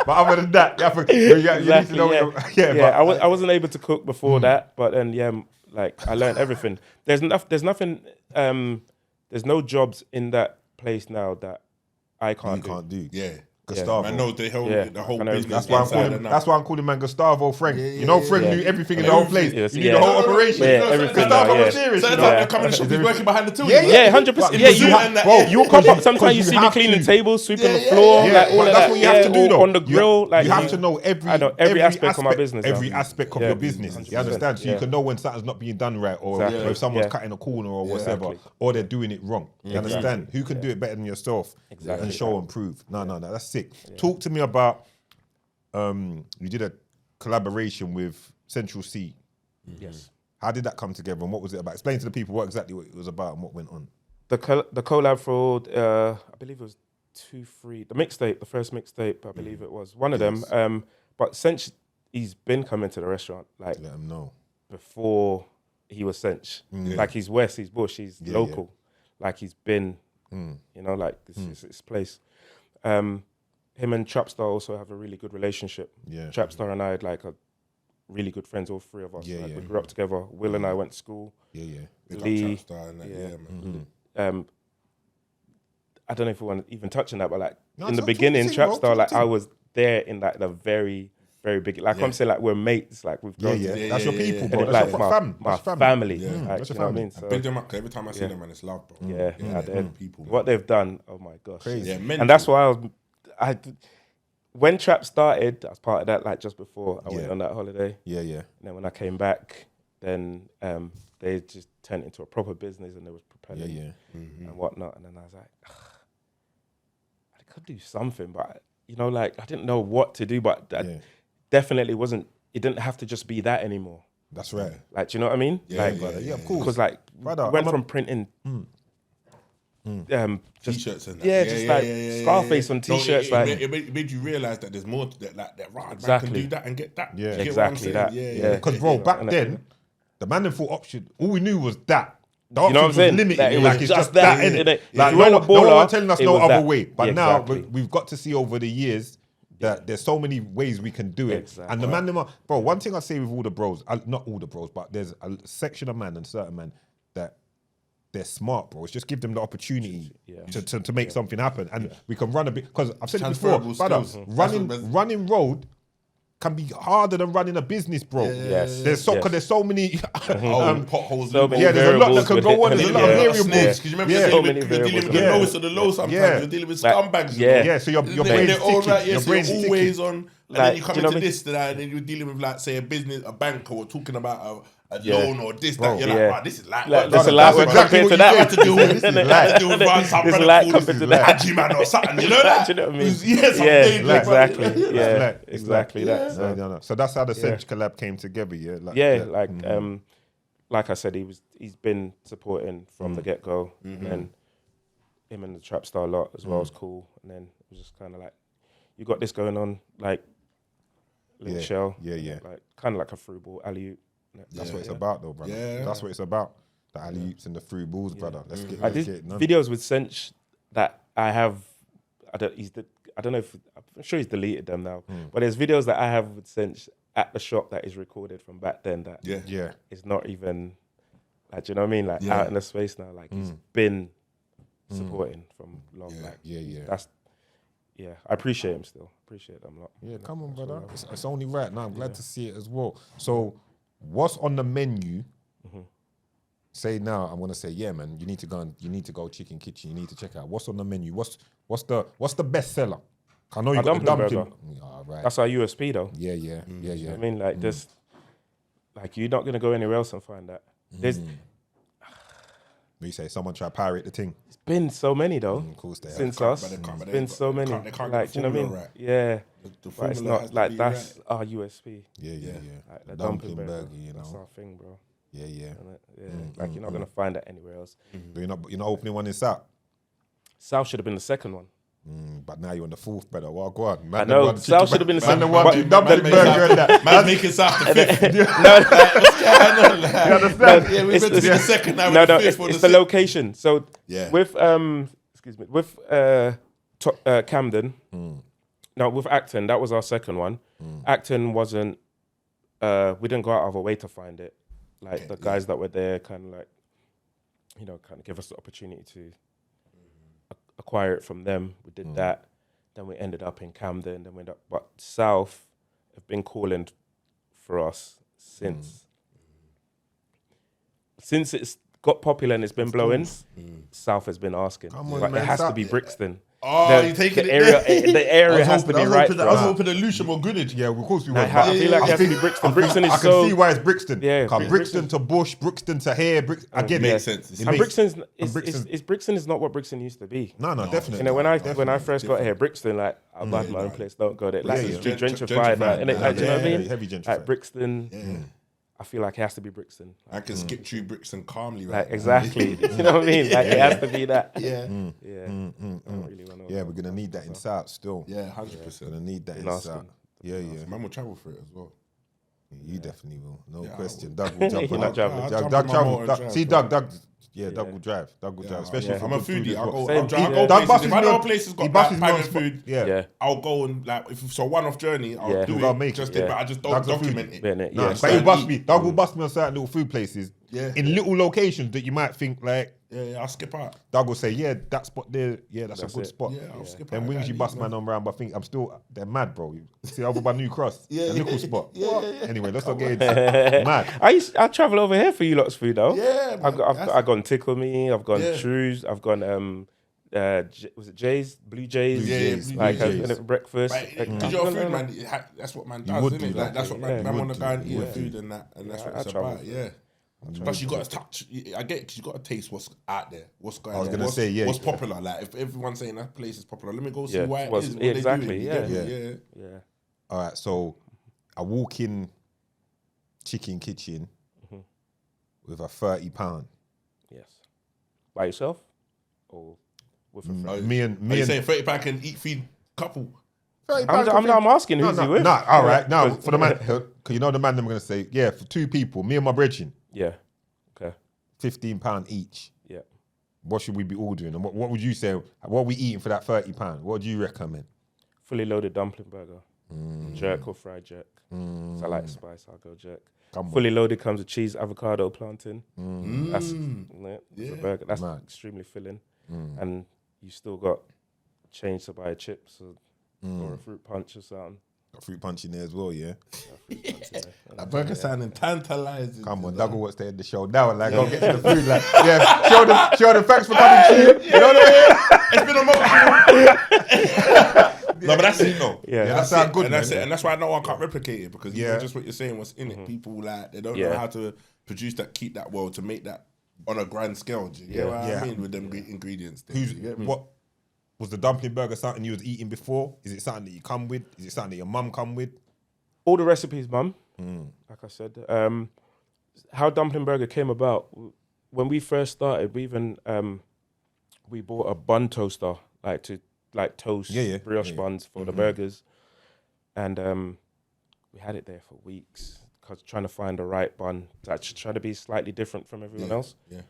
But other than that, you need to know.
Yeah, I wasn't able to cook before that, but then like I learned everything. There's nothing. There's no jobs in that place now that I can't do.
Yeah.
Gustavo.
I know the whole
Yeah.
business.
That's why I'm calling. That's why I'm calling man Gustavo Frank. You know, Frank knew everything in the whole place.
Yes,
You knew the whole operation.
Yeah, everything.
Gustavo
Yeah.
was serious.
So
you
it's
know?
like they're coming to shop, he's working behind the till.
Yeah, 100%. Yeah, you will pop up. Sometimes you see me cleaning tables, sweeping the floor, like all of that.
That's what you have to do, though.
On the grill, like
you have to know every
aspect of my business.
every aspect of your business. You understand? So you can know when something's not being done right, or if someone's cutting a corner or whatever, or they're doing it wrong. You understand? Who can do it better than yourself and show and prove? No, that's sick. Talk to me about. You did a collaboration with Central C.
Yes.
How did that come together and what was it about? Explain to the people what it was about and what went on.
The collab for I believe it was 2-3. The mixtape, the first mixtape, I believe it was one of them. But since he's been coming to the restaurant, like
Let him know.
before he was Sench. Like he's West, he's Bush, he's local. Like he's been, you know, like this is his place. Him and Trapstar also have a really good relationship.
Yeah.
Trapstar and I are really good friends, all three of us.
Yeah,
like,
yeah.
we grew up together. Will and I went to school.
Yeah.
Lee,
Man.
I don't know if we want to even touch on that, but like
No,
in the
talk
beginning,
to the team, bro,
Trapstar,
talk
like
to
I
the team.
was there in like the very, very big. Like I'm saying, like we're mates. Like we've grown.
That's your people, bro.
And
That's
like
your fam.
my
That's family.
family.
Yeah.
Like,
That's
you
your
know what I
family.
mean? So,
Big them up, 'cause every time I see them, man, it's love, bro.
they're
people.
what they've done. Oh my gosh,
Crazy.
Yeah,
and that's why when Trap started, I was part of that. Like just before I went on that holiday.
Yeah.
And then when I came back, then they just turned into a proper business and they was propelling and whatnot. And then I was like, I could do something, but you know, like I didn't know what to do, but that definitely wasn't. It didn't have to just be that anymore.
That's right.
Like, do you know what I mean?
Yeah,
like,
yeah,
of course.
Because like
Brother,
went from printing. Just
T-shirts and that.
just like Scarface on T-shirts.
No,
like
it made you realise that there's more to that. Like that, right?
Exactly.
Man can do that and get that.
Yeah.
Do you get what I'm
Exactly
saying?
that.
Yeah.
Because bro, back then, the man thought option. All we knew was that. The
You know what I'm
options
saying?
was limited.
That it was
like it's
just
just
that,
that, innit?
innit?
Like
If you
no
want a
one
baller,
telling us
it
no
was
other
that.
way. But
Yeah,
now
exactly.
we've got to see over the years that there's so many ways we can do it.
Exactly.
And the man, them are, bro. One thing I say with all the bros, not all the bros, but there's a section of man and certain man that they're smart, bro. It's just give them the opportunity to make something happen, and we can run a bit. Because I've said it before,
Transferable
brother,
skills.
running road can be harder than running a business, bro.
Yes.
There's so many
potholes.
So many
there's a lot that
variables
can
with
go
it.
on. There's a lot
Yeah.
of variables.
Because you remember
Yeah.
you're
So
dealing
many
with the
variables.
lowest of the low sometimes.
Yeah.
You're dealing with
Like,
scumbags.
yeah.
Yeah, so your
Then
brain's
they're all
ticking.
right,
Your
so
brain's
you're
ticking.
always on, and
Like,
then you come
do you know
into
what I mean?
this, and then you're dealing with like say a business, a bank, or talking about a
Yeah.
loan or this, that. You're like,
Yeah.
wow, this is like,
Like,
that's
this is like
exactly
compared
what
to
you
that.
have to deal with.
This is
You
like-
have to deal with some
This is
brother
like
called
compared to
like-
that.
Haji man or something. You know that?
Do you know what I mean?
Who's- yes, I'm
Yeah,
dangerous,
exactly.
brother.
Yeah,
It's
exactly that. So,
No. So that's how the Cinch collab came together. Yeah,
like I said, he's been supporting from the get go, and him and the Trap Star a lot as well was cool. And then it was just kind of like, you got this going on, like Link Shell,
Yeah.
like kind of like a through ball alley-oop.
That's what it's about, though, brother.
Yeah.
That's what it's about. The alley-oops and the through balls, brother. Let's get.
I
let's
did
get it done.
videos with Cinch that I have. I don't know if I'm sure he's deleted them now. But there's videos that I have with Cinch at the shop that is recorded from back then that
Yeah.
is not even like, do you know what I mean? Like
Yeah.
out in the space now. Like he's been supporting from long. Like
Yeah.
that's I appreciate him still. Appreciate them a lot.
Yeah, come on, brother. It's only right. Now I'm glad to see it as well. So, what's on the menu? Say now, I'm gonna say, yeah, man. You need to go Chicken Kitchen. You need to check out what's on the menu. What's the best seller? I know you got the
dumpling
dumpling.
burger.
Oh, right.
That's our USP though.
Yeah.
I mean, like this, like you're not gonna go anywhere else and find that. There's
You say someone try to pirate the thing.
been so many though.
Of course they have.
Since
But
us,
they can't-
it's
but they
been
ain't
so
got-
many.
they can't get
Like,
the
do you know what I mean?
formula right.
Yeah.
The
But it's
formula has
not
to
like
be
that's
right.
Oh,
our USP.
Yeah.
Like the
Dumpling
dumpling burger.
burger, you
That's
know.
our thing, bro.
Yeah.
Yeah. Like you're not gonna find that anywhere else.
But you're not opening one in South.
South should have been the second one.
But now you're on the fourth, brother. Well, go on.
I know South should have been the second.
Man, dumpling burger and that.
Man's making South the fifth.
You understand?
Yeah, we're meant to be the second now.
No,
the fifth or
it's
the
the location. So
Yeah.
with with Camden, no, with Acton, that was our second one. Acton wasn't. We didn't go out of our way to find it. Like the guys that were there, kind of like, kind of give us the opportunity to acquire it from them. We did that. Then we ended up in Camden. Then we ended up, but South have been calling for us since it's got popular and it's been blowing. South has been asking,
Come on,
but
man,
it has to
South-
be Brixton.
Oh, you're taking
the
it
area.
there.
The area has to be right for
I was
us.
hoping that Lewisham or Greenwich.
Yeah, of course we
I
would.
feel like it has to be Brixton. Brixton is
I can
so.
see why it's Brixton.
Yeah,
Come Brixton to Bush, Brixton to here. I get
Makes
it.
sense.
It
And
makes-
Brixton's Brixton is not what Brixton used to be.
No, definitely.
You know, when I first got here, Brixton, like, I bad my own place, don't go there. Like,
Yeah,
it's
yeah.
too gentrified now, innit? Like, do you know what I mean?
Heavy gentrified.
Like, Brixton, I feel like it has to be Brixton.
I can skip through Brixton calmly.
Like,
Right
exactly. You know what I mean? Like, it has to be that.
Yeah.
Yeah. I don't really want to.
Yeah, we're gonna need that in South still.
Yeah, 100%.
Gonna need that in
Nasty.
South. Yeah.
Man will travel for it as well.
You definitely will. No
Yeah, I
question.
will.
Doug will jump
You're
on
not
that.
traveling.
I'll
Doug
jump on my
travel.
motor and
Doug-
drive,
See,
bro.
Doug will drive. Doug will drive. Especially
Yeah.
for
I'm a
good food
foodie.
as
I'll
well.
go.
Same.
I'll
Yeah.
go
Doug
places. If I know
me
a place has
he
got
buses
like
me on
pioneer food,
Yeah.
Yeah.
I'll go and like if it's a one-off journey, I'll
Yeah.
do
Go
it.
make it.
Just
Yeah.
but I just don't
Doug's a foodie.
document it.
Bennett,
Nah,
yeah.
but he'll bust
eat.
me. Doug will bust me on certain little food places.
Yeah.
In little locations that you might think like
Yeah, I'll skip out.
Doug will say, yeah, that spot there, yeah, that's a good
it.
spot.
Yeah, I'll skip out.
Then wings you bust man on round, but I think I'm still they're mad, bro. You see over by New Cross,
Yeah,
the
yeah,
little spot.
yeah.
Anyway, let's not get into mad.
I travel over here for you lot's food though.
Yeah, man.
I've gone Tickle Me. I've gone
Yeah.
Shrews. I've gone was it Jay's? Blue Jays?
Yeah,
Jays.
Blue
Like
Jays.
at breakfast.
Because you're a food man, that's what man does,
would
isn't
do
it? Like,
that.
that's what
Yeah.
man
You
want
would
to go and
do
eat
that.
food and that, and that's
Yeah,
what it's
I travel.
about. Yeah. Plus, you got to touch. I get because you got to taste what's out there, what's going.
I was
on,
gonna
what's,
say, yeah.
what's popular. Like if everyone's saying that place is popular, let me go see
Yeah,
why it
what's-
is. What
exactly,
They doing, you
yeah.
get me? Yeah.
Yeah.
All right, so I walk in chicken kitchen with a £30.
Yes. By yourself or with a friend?
Me
Are
and
you saying £30 can feed couple?
I'm asking who's he with.
Nah, all right. Now for the man, because you know the man, I'm gonna say, yeah, for two people, me and my brethren,
Yeah. Okay.
£15 each.
Yeah.
What should we be ordering? And what would you say? What are we eating for that £30? What do you recommend?
Fully loaded dumpling burger. Jerk or fried jerk. So I like spice, I'll go jerk.
Come on.
Fully loaded comes with cheese, avocado, plantain. That's a burger. That's
Mad.
extremely filling. And you still got change to buy chips or a fruit punch or something.
Got fruit punch in there as well, yeah.
That burger sounding tantalizing.
Come on, Doug wants to end the show now. Like, go get to the food. Like, yeah, show them. Thanks for coming, Chief. You know what I mean?
It's been emotional. No, but that's it, though.
Yeah.
That sounds good,
and that's
man.
it, and that's why no one can't replicate it because
Yeah.
just what you're saying, what's in it. People like they don't
Yeah.
know how to produce that, keep that well to make that on a grand scale. Do you get what
Yeah.
I mean with them ingredients?
Who's
You get me?
what? Was the dumpling burger something you was eating before? Is it something that you come with? Is it something that your mum come with?
All the recipes, mum. Like I said, how dumpling burger came about. When we first started, we bought a bun toaster, like toast brioche buns for the burgers, and we had it there for weeks because trying to find the right bun, trying to be slightly different from everyone else.
Yeah.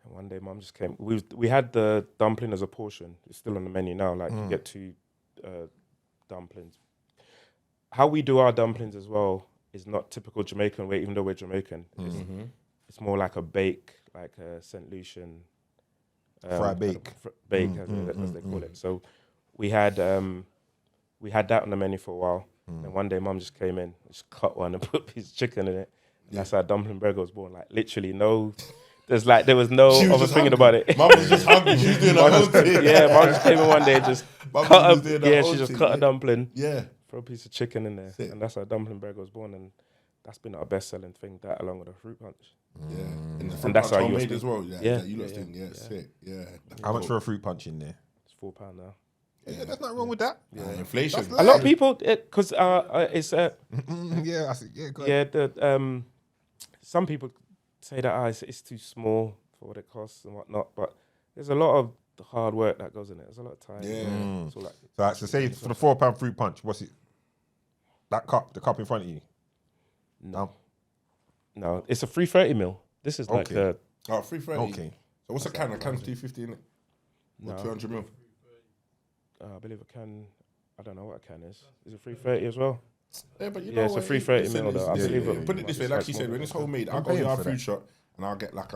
And one day, mum just came. We had the dumpling as a portion. It's still on the menu now. Like you get two dumplings. How we do our dumplings as well is not typical Jamaican way, even though we're Jamaican. It's more like a bake, like a St. Lucian
Fried bake.
Bake, as they call it. So we had that on the menu for a while. And one day, mum just came in, just cut one and put a piece of chicken in it. And that's how dumpling burger was born. Like literally there was no
She was
other
just
thinking
hungry.
about it.
Mum was just hungry. She was doing her own thing.
Yeah, mum just came in one day and just
Mum
cut
was
a,
doing her
yeah,
own
she just
thing,
cut
yeah.
a dumpling,
Yeah.
throw a piece of chicken in there.
Sick.
And that's how dumpling burger was born. And that's been our best selling thing, that along with the fruit punch.
Yeah. And,
And that's how you
homemade
was-
as well.
Yeah,
You lot
yeah,
thing.
yeah.
Yeah, sick. Yeah.
How much for a fruit punch in there?
It's £4 now.
Yeah, there's nothing wrong with that.
Inflation.
A lot of people, because it's
Yeah, I see. Yeah, go ahead.
some people say that it's too small for what it costs and whatnot, but there's a lot of the hard work that goes in it. There's a lot of time.
Yeah.
So like,
So actually, say for the £4 fruit punch, what's it? That cup, the cup in front of you.
no, it's a 330 mil. This is like
Okay.
the
330.
Okay.
So what's a can? A can's 250 in it. Or 200 mil.
I believe a can. I don't know what a can is. Is it 330 as well?
Yeah, but you
Yeah,
know
it's a
what,
330
listen,
mil though. I
it's-
believe
yeah,
it.
Put it this way, like you said, when it's homemade, I'll go
paying
to our
for
food
that.
shop and I'll get like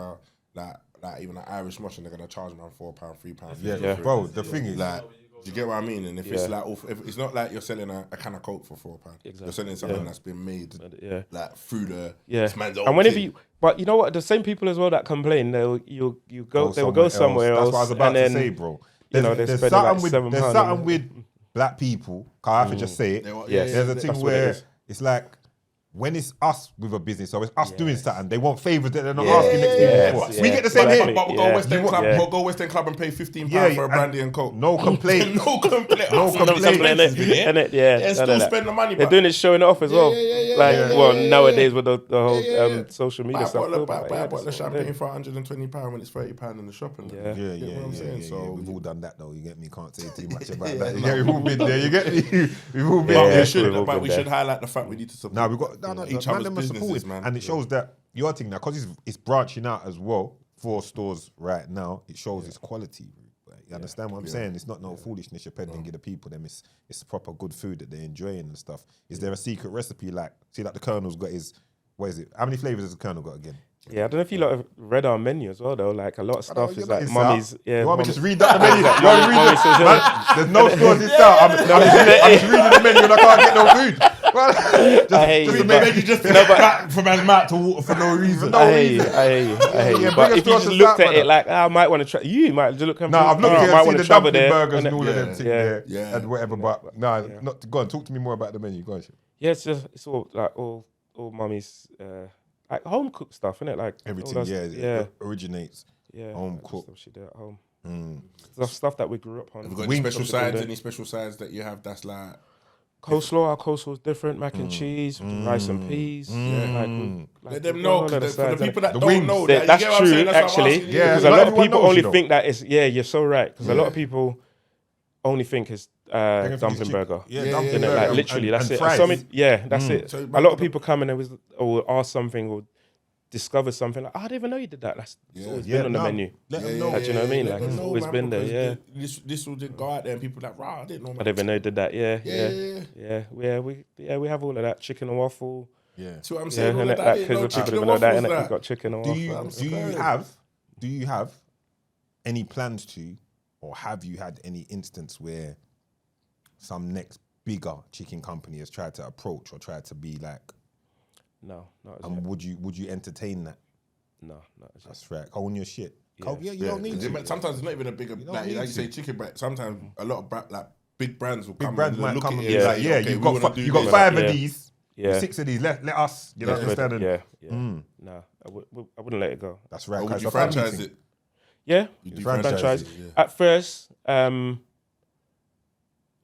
even an Irish mush, and they're gonna charge me £4, £3.
Yeah,
Yeah.
bro. The thing is,
Like, do you get what I mean? And if it's
Yeah.
like, if it's not like you're selling a can of Coke for £4. You're selling something that's been made
Yeah.
like through the
Yeah,
this man's own
and whenever
thing.
but you know what, the same people as well that complain, they will
go
go somewhere else.
That's what I was about
and
to
then,
say, bro.
you know,
There's
they're spending
something
like
with
£7.
there's something with black people. Can't I have to just say it.
Yes.
There's a
That's
thing
what it
where
is.
it's like when it's us with a business, so it's us doing something. They want favors that they're not
Yeah.
asking next
Yes.
people for.
Yeah.
We get the same
Exactly.
here.
But we'll go
Yeah.
West End
You
Club.
want-
We'll go West End Club and pay £15
Yeah,
for a
and
brandy and Coke.
no complaint.
no complaint.
No
After
complaint.
the
Complain,
business is
innit?
there,
Yeah,
yeah, still spend the money.
They're
but-
doing it, showing it off as well.
yeah,
Nowadays with the whole
yeah.
social
Buy
media
a
stuff.
bottle of
that's what
champagne
they're
for £120 when it's £30 in the shop. And
Yeah.
Yeah,
You get what I'm saying? So
we've all done that though. You get me? Can't say too much about that. You get me? We've all been there. You get me? We've all been
But
there.
we should,
we've all
but
been
we
there.
should highlight the fact we need to support.
Now we got
each
man,
other's
them are supportive,
businesses, man.
and it shows that your thing now because it's branching out as well. 4 stores right now. It shows its quality. Like, you understand what I'm saying? It's not no foolishness you're peddling to the people. Them it's proper good food that they're enjoying and stuff. Is there a secret recipe like the Colonel's got his what is it? How many flavors has the Colonel got again?
Yeah, I don't know if you lot have read our menu as well though. Like a lot of stuff
You're
is
not
like
in
mummy's.
South.
Yeah,
You want me to
mummy's-
just read that the menu? You want me to read
Mummy says,
it? There's no stores in South. I'm just reading the menu and I can't get no food.
I hear you, but-
from man's mouth to water for no reason.
No
I hear you,
reason.
I hear you, I hear you.
Yeah,
But
bring us
if you
to us
just
to
looked
South,
at it
brother.
like, I might want to try. You might just look.
No, I've looked
I
here
might
and seen
want
the
to travel
dumpling
there.
burgers and
innit?
all of them things there
Yeah.
and whatever. But no, not go on. Talk to me more about the menu. Go on.
Yeah, it's all like all mummy's like home cooked stuff, isn't it? Like all
Everything,
those-
it originates.
yeah,
home
like
cooked.
stuff she did at home. Stuff that we grew up on.
Have you got any
Wings,
special
something
sides?
there.
Any special sides that you have that's like
Coleslaw, our coleslaw's different. Mac and cheese, rice and peas.
let them know? 'Cause for the people that
The
don't
wings.
know,
That's
you get what I'm
true,
saying? That's what I'm
actually.
asking you.
Yeah,
Because
not
a lot of
everyone
people
knows,
only
you know.
think that it's you're so right. Because a lot of people only think it's
think it's
dumpling
chicken.
burger.
Yeah,
Yeah,
dumpling
yeah,
You know,
burger
like
and-
literally,
and
that's it.
fries.
Something, yeah, that's it.
So
A lot of people come in and or ask something or discover something like, I didn't even know you did that. That's it's always been on the menu.
Let them know.
Do you know what I mean?
Let
Like,
them
it's
know,
always
man,
been there,
because
yeah.
This will just go out there and people like, rah, I didn't know.
I
Man.
didn't even know you did that. Yeah,
Yeah.
we have all of that. Chicken and waffle.
Yeah.
See what I'm
Yeah,
saying? All
and
of
that
that,
because
no
people
chicken
don't
and
know that.
waffles,
Innit?
that.
We've got chicken and
Do
waffle.
you have any plans to, or have you had any instance where some next bigger chicken company has tried to approach or tried to be like,
No, not as
and
yet.
would you entertain that?
No, not as yet.
That's right. Own your shit.
Yeah.
You don't need to.
Sometimes it's not even a bigger,
don't
like
need
you
to.
say chicken, but sometimes a lot of like big brands will
Big
come
brands
and
might
look
come
at
and
it
be
and
like,
say,
yeah,
okay,
you've
we
got
wanna do
you got
this.
5
Yeah.
of these,
Yeah.
6 of these. Let us, you know,
Yeah,
understand? And
Yeah. No, I wouldn't let it go.
That's right.
Or
'cause
would you
it's a family
franchise
thing.
it?
Yeah,
You do
franchise
franchise.
it, yeah.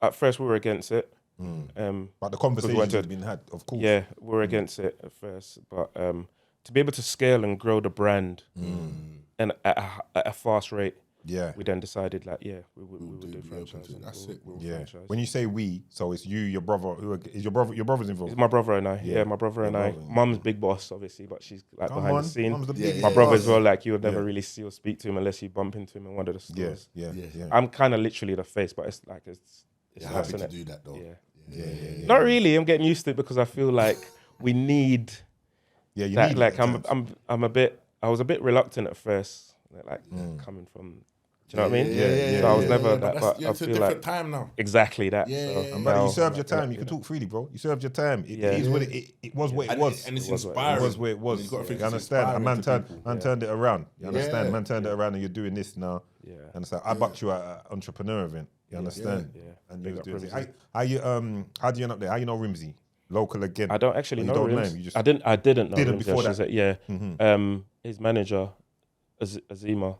At first we were against it.
But the conversations
wanted-
have been had, of course.
Yeah, we were against it at first, but to be able to scale and grow the brand and at a fast rate,
Yeah.
we then decided like, we would do
be open
franchise.
to it. That's it.
We'll
Yeah.
franchise.
When you say we, so it's you, your brother. Who is your brother? Your brother's involved.
It's my brother and I.
Yeah.
Yeah, my brother and
Your
I.
brother.
Mum's big boss, obviously, but she's like
Come
behind
on,
the scene.
Mum's the
Yeah,
big
yeah.
My
boss.
brother as well, like you would never
Yeah.
really see or speak to him unless you bump into him in one of the
Yeah,
stores.
yeah,
Yeah.
yeah.
I'm kind of literally the face, but it's like it's
You're
nice,
happy to
innit?
do that though.
Yeah.
Yeah.
Not really. I'm getting used to it because I feel like we need
Yeah, you
that.
need
Like
it at times.
I was a bit reluctant at first, like coming from. Do you know what I mean?
Yeah.
So I was never that,
But
but I
it's a
feel
different
like
time now.
exactly that.
Yeah,
So
yeah, yeah.
And brother,
now-
you served your time. You can talk freely, bro. You served your time. It
Yeah.
is what it was. What it
And
was.
and it's
It was what it
inspiring.
It was where it was.
And you've got to think
You
it's
understand? And man
inspiring to people.
man turned it around. You understand?
Yeah.
Man turned it around, and you're doing this now.
Yeah.
And it's like I bucked you at an entrepreneur event. You understand?
Yeah.
And you
Big
was
up
doing it.
Rimsey.
How do you end up there? How you know Rimsey? Local again.
I don't actually
You
know
don't know
Rims.
him, you just-
I didn't know
Didn't
Rims,
before
she's
that.
his manager, Azmina.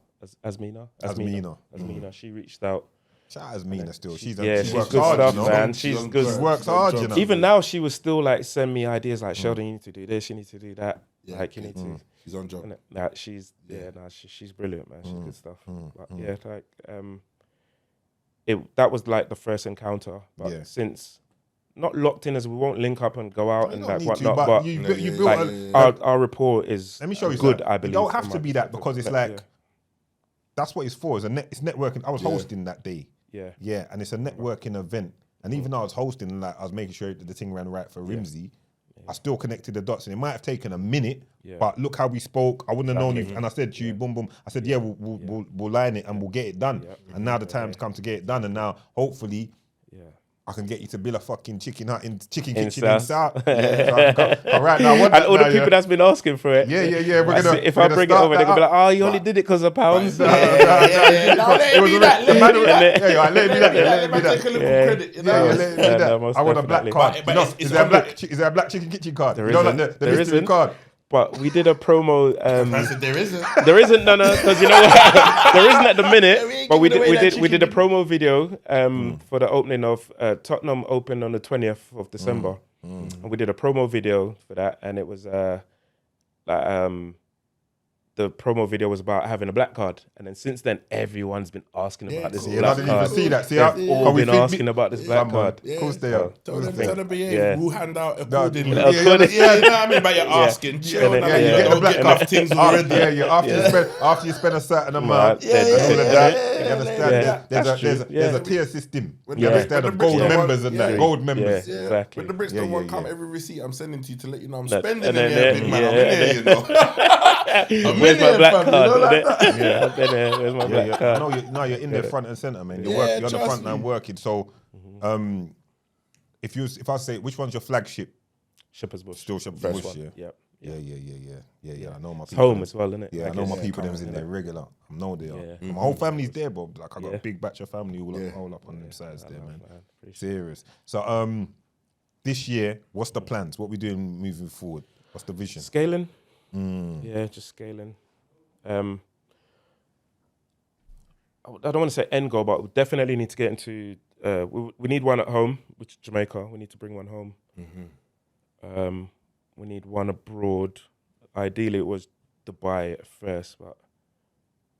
She reached out.
Shout out to Mina still. She's
She's
works
good
hard,
stuff,
you know?
man.
She's
She's
on
good.
good.
She works hard, you know.
Even now, she would still like send me ideas like, Sheldon, you need to do this, you need to do that. Like you need to.
She's on job.
Nah, she's she's brilliant, man. She's good stuff. But yeah, like that was like the first encounter. But since not locked in as we won't link up and go out and like whatnot, but
you built
like our rapport is
let me show you
good.
something.
I believe
It don't have to be that because it's like that's what it's for. It's networking. I was hosting that day. Yeah, and it's a networking event. And even though I was hosting, like I was making sure that the thing ran right for Rimsey, I still connected the dots, and it might have taken a minute, but look how we spoke. I wouldn't have known you, and I said to you, boom, boom. I said, we'll line it and we'll get it done. And now the time's come to get it done, and now hopefully, I can get you to build a fucking chicken kitchen in South. So right now,
and all the people that's been asking for it.
We're gonna.
If I bring it over, they're gonna be like, "Oh, you only did it because of pounds."
Let me do that.
Let me
take a little credit.
Let me that. I want a black card. Is there a black chicken kitchen card?
There isn't.
The mystery card.
But we did a promo.
I said there isn't.
There isn't, no, because you know what? There isn't at the minute. But we did a promo video for the opening of Tottenham opened on the 20th of December, and we did a promo video for that, and it was the promo video was about having a black card, and then since then everyone's been asking about this black card.
I didn't even see that. See,
they've all been asking about this black card.
Of course they are.
Tell them behave. We'll hand out accordingly.
You know what
I mean? But you're asking.
You get the black card.
Things already.
After you spend a certain amount, and all of that, you understand. There's a tier system. You understand of gold members and that. Gold members.
Exactly.
When the Brixton one come, every receipt I'm sending to you to let you know I'm spending in there, big man. I'm in there, you know.
Where's my black card? Where's my black card?
You're in there front and center, man. You're on the front line working. So, if I say which one's your flagship?
Shepherd's Bush.
Still Shepherd's
First
Bush.
one.
Yeah. I know my.
It's home as well, isn't it?
Yeah, I know my people. Them's in there regular. I know they are. My whole family's there, bro. Like I got a big batch of family all up on them sides there, man. Serious. So, this year, what's the plans? What we doing moving forward? What's the vision?
Scaling. Yeah, just scaling. I don't want to say end goal, but we definitely need to get into. We need one at home, which is Jamaica. We need to bring one home. We need one abroad. Ideally, it was Dubai at first, but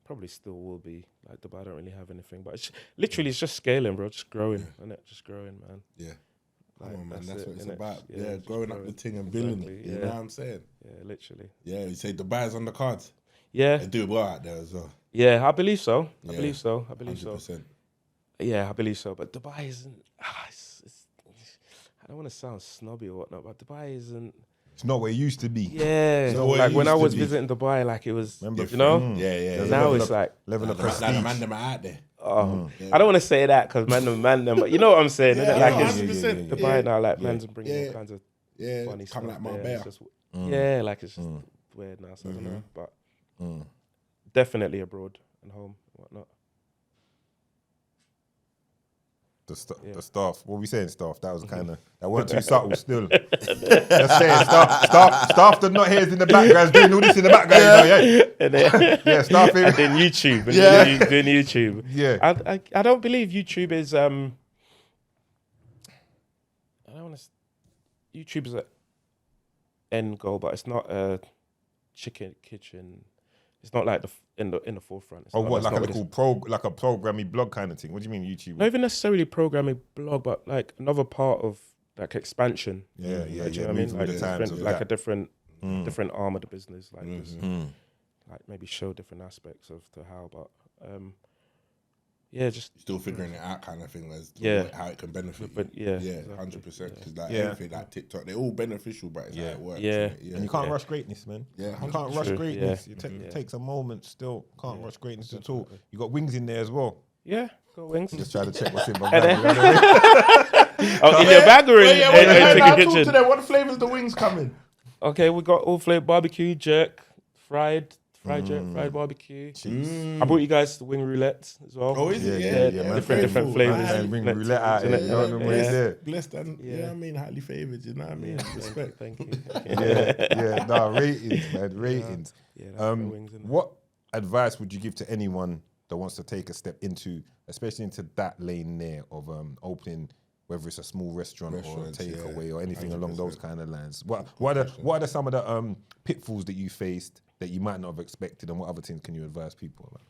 probably still will be. Like Dubai, I don't really have anything, but it's just scaling, bro. Just growing, innit? Just growing, man.
Yeah.
Like,
Come on, man. That's what it's
innit?
about. Yeah, growing up the thing and building it. You know what I'm saying?
Yeah, literally.
Yeah, you say Dubai's on the cards.
Yeah.
They do well out there as well.
Yeah, I believe so. I
Yeah.
believe so.
100%.
Yeah, I believe so. But Dubai isn't. I don't want to sound snobby or whatnot, but Dubai isn't.
It's not where it used to be.
Yeah,
not where it
like when I
used to
was
be.
visiting Dubai, like it was.
Remember,
you know.
Yeah.
Now it's like
level of
Like
prestige.
the man them are out there.
I don't want to say that because man, but you know what I'm saying.
Yeah,
like it's
100%.
Dubai now, like man's bringing all kinds of
Yeah,
funny
come
stuff.
like my
there.
bear.
It's just, yeah, like it's just weird now. So I don't know, but definitely abroad and home and whatnot.
The staff. What we saying, staff? That was kind of that weren't too subtle. Still, just saying, staff. The not here is in the background, doing all this in the background.
And then,
Yeah, staff.
and then YouTube. Doing YouTube.
Yeah.
I don't believe YouTube is. I don't want to. YouTube is an end goal, but it's not a chicken kitchen. It's not like in the forefront. It's
Oh,
not,
what,
it's
like
not
like a programming blog kind of thing? What do you mean YouTube?
not even necessarily programming blog, but like another part of like expansion.
Yeah.
Do you know what I mean?
moving
Like,
with the times of
like
that.
a different arm of the business, like just, like maybe show different aspects of the how, but just
Still figuring it out, kind of thing. As to
Yeah.
how it can benefit.
But
you.
yeah,
yeah,
exactly.
100%. Because like
Yeah.
everything, like TikTok, they're all beneficial, but it's how it works.
Yeah.
innit?
And you can't rush greatness, man.
Yeah,
You can't rush
100%.
greatness. It takes a moment still. Can't rush greatness at all. You got wings in there as well.
yeah, got wings.
Just try to check what's in my
And
bag.
then-
you know what I mean?
Oh, in your bag or in chicken
Talk to
kitchen?
them. What flavours the wings coming?
Okay, we got all flavor barbecue, jerk, fried jerk, fried barbecue. I brought you guys the wing roulette as well.
Oh, is it?
Yeah, man.
different flavors.
And bring roulette out here. You know what I mean? Yeah.
Blessed and, you know what I mean, highly favoured, you know what I mean? Respect.
Thank you.
Yeah. Nah, ratings, man. Ratings.
Yeah, that's the wings, innit?
What advice would you give to anyone that wants to take a step into, especially into that lane there of opening, whether it's a small restaurant or a
Restaurants,
takeaway or anything
100%.
along those kind of lines. What are some of the pitfalls that you faced that you might not have expected, and what other things can you advise people about?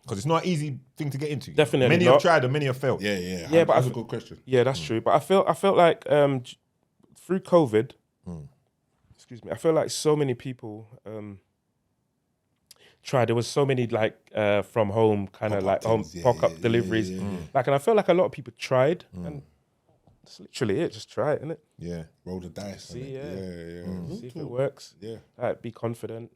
Because it's not an easy thing to get into.
Definitely
many
not.
have tried and many have failed.
Yeah, but
that's a good question.
Yeah, that's true. But I felt like through COVID, excuse me, I feel like so many people tried. There was so many like from home kind of like home pop-up deliveries. Like, and I felt like a lot of people tried, and that's literally it. Just try it, innit?
Yeah.
Roll the dice.
See, see if it
Cool.
works.
Yeah.
Like, be confident.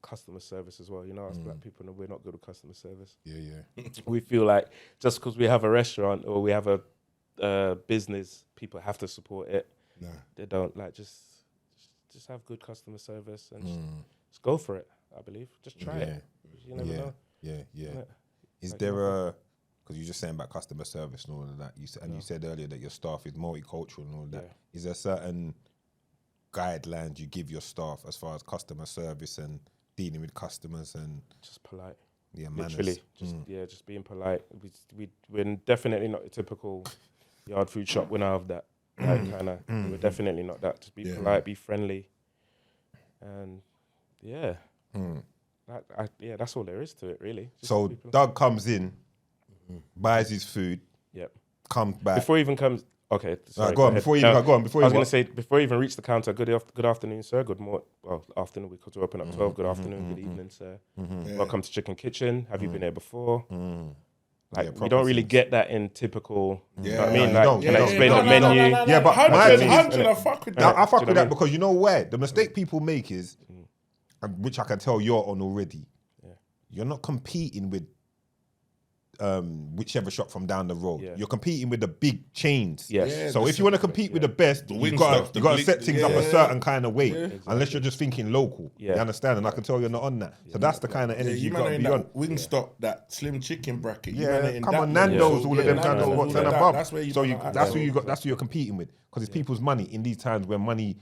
Customer service as well. You know, us black people, we're not good at customer service.
Yeah.
We feel like just because we have a restaurant or we have a business, people have to support it.
Nah.
They don't. Like, just have good customer service and just go for it. I believe. Just try it. You never know.
Yeah. Is there a, because you're just saying about customer service and all of that, you said earlier that your staff is multicultural and all of that.
Yeah.
Is there certain guidelines you give your staff as far as customer service and dealing with customers and
just polite?
Yeah, manners.
Literally, just being polite. We're definitely not a typical yard food shop. We're not of that kind of. We're definitely not that. Just be polite, be friendly, and that's all there is to it, really. Just
So
people.
Doug comes in, buys his food, comes back.
Before he even comes. Okay, sorry,
go on.
ahead.
Before you go on. Before
I was
you
going to say, before you even reach the counter, good afternoon, sir. Good morning. Well, afternoon, because we're open at 12. Good afternoon, good evening, sir. Welcome to Chicken Kitchen. Have you been here before? Like, we don't really get that in typical. You know what I mean? Like, can I explain the menu?
Yeah, but my thing is,
I fuck with
now,
that.
I fuck with that because you know where the mistake people make is, which I can tell you're on already. You're not competing with whichever shop from down the road. You're competing with the big chains.
Yes. Yeah,
So if you want to compete with the best, you got to set things up a certain kind of way. Unless you're just thinking local. You understand? And I can tell you're not on that. So that's the kind of energy you got to be on.
Wingstop, that slim chicken bracket.
Come on, Nando's, all of them kind of what's and above.
That's where
that's who you're competing with. Because it's people's money in these times where money.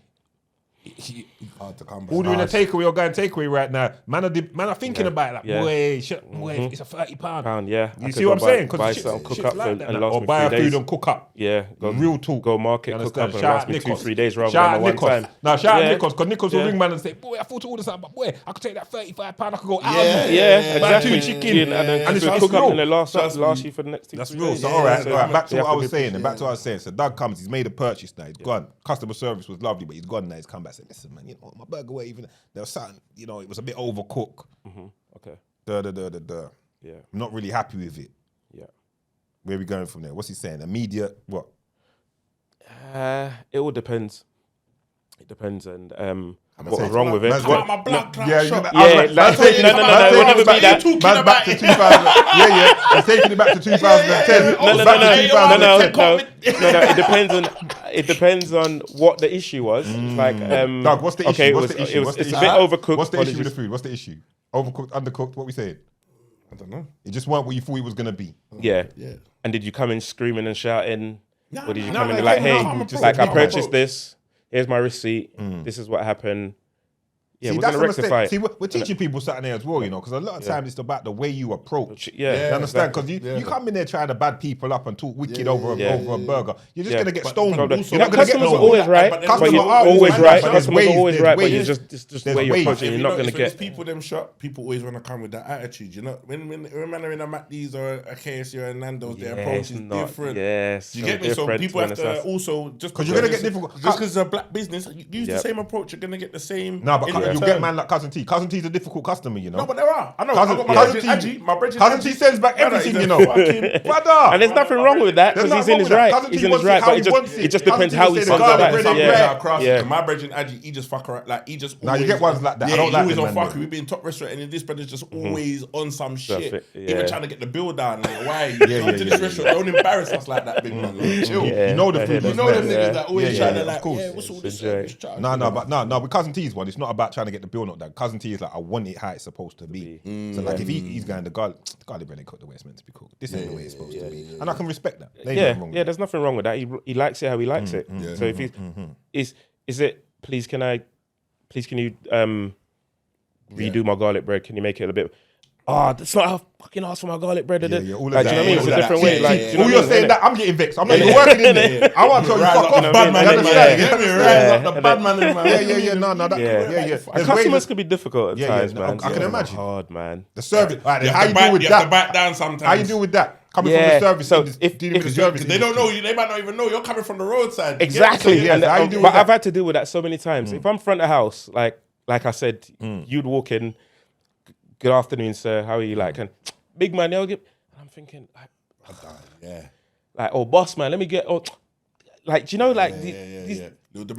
Hard to come by.
Ordering a takeaway or going takeaway right now, man are thinking about it like, boy, it's a £30.
You
see what I'm saying?
Buy
Because
some, cook up
like
and last
or
me
buy
3
a
days.
food and cook up.
Go
Real talk.
Go market, cook up and last me 2-3 days rather
shout
than one
Nichols.
time.
Now shout out Nichols, because Nichols will ring man and say, boy, I thought to order something, but boy, I could take that £35, I could go out. Buy 2 chicken
and
it's
cook up
real.
and then last you for the next 2
That's
3
real.
days.
So all right, back to
you
what I
have
was
to be
saying. So Doug comes, he's made a purchase now. He's gone. Customer service was lovely, but he's gone now. He's come back and said, listen, man, you know, my burger were even there was something, you know, it was a bit overcooked.
Okay.
Yeah. I'm not really happy with it.
Yeah.
Where are we going from there? What's he saying? Immediate what?
It all depends. It depends and what was wrong with it.
My black shop.
No, it would never be that.
Man's back to 2000. He's taking it back to 2010.
No. It depends on what the issue was. It's like,
Doug, what's the issue?
Okay,
What's the issue?
it's a bit overcooked.
What's the issue with the food? What's the issue? Overcooked, undercooked? What we saying?
I don't know.
It just weren't what you thought it was gonna be.
Yeah. And did you come in screaming and shouting, or did you come in like, hey, like I purchased this. Here's my receipt. This is what happened. Yeah,
see,
we're going to rectify it.
See, we're teaching people something there as well, you know, because a lot of times it's about the way you approach.
Yeah.
You understand? Because you come in there trying to bad people up and talk wicked over a burger. You're just going to get stoned. You're not going to get
customers are always right.
Customers
You're
are
always right.
There's
Customers are always right. But
ways.
it's just the way you approach it. You're not going to get...
people them shop, people always want to come with that attitude. You know, when man are in a Macdy's or a KFC or a Nando's, their approach is different.
Yes.
Do you get me? So people have to also...
Because you're going to get difficult.
Just because it's a black business, use the same approach, you're going to get the same...
No, but you get man like Cousin T. Cousin T's a difficult customer, you know.
No, but there are. I know.
Cousin T sends back everything, you know. Brother.
And there's nothing wrong with that because he's in his right. He's in his right, but it just depends how he sends it back.
Yeah. My brethren, Aji, he just fuck around. Like, he just
always... Now, you get ones like that. I don't like them,
on fucking. We've been top restaurant and this brother's just always on some shit. Even trying to get the bill down. Like, why? You come to this restaurant, don't embarrass us like that, big man. Chill.
You know the food.
You know them niggas that always trying to like, what's all this?
No, with Cousin T's one, it's not about trying to get the bill knocked down. Cousin T is like, I want it how it's supposed to be. So like, if he's going, the garlic bread ain't cooked the way it's meant to be cooked. This ain't the way it's supposed to be. And I can respect that.
There's nothing wrong with that. He likes it how he likes it. So if he's, is it, please can you redo my garlic bread? Can you make it a bit? oh, that's not how I fucking asked for my garlic bread.
Yeah, all of
Like,
that.
do you know what I mean? It's
all
a
of
different
that.
way.
Yeah,
Like,
yeah,
do
yeah.
you know
All
what
you're
I mean?
saying that I'm getting vexed. I'm not even working in there. I want to tell you,
Rise
fuck
up
off.
the bad man
You
in man.
understand?
Get me?
Yeah.
Rise up the bad man in man.
Yeah. No, that,
Yeah.
yeah.
And
There's ways
customers
of-
can be difficult at
Yeah,
times,
no,
man.
I can
Some
imagine.
are hard, man.
the service. All right,
You
then how
have
you
to
deal with
you have to
that?
back down sometimes.
How you deal with that? Coming from
Yeah,
the service,
so
industry,
if-
dealing with the
if-
service
Because they don't know
industry.
you. They might not even know you're coming from the roadside.
Exactly.
Yeah,
And,
so how you deal
but
with that?
I've had to deal with that so many times. If I'm front of house, like I said, you'd walk in, good afternoon, sir. How are you? Like, and big man, they'll get. And I'm thinking, like, oh, boss man, let me get. Oh, like, do you know, like these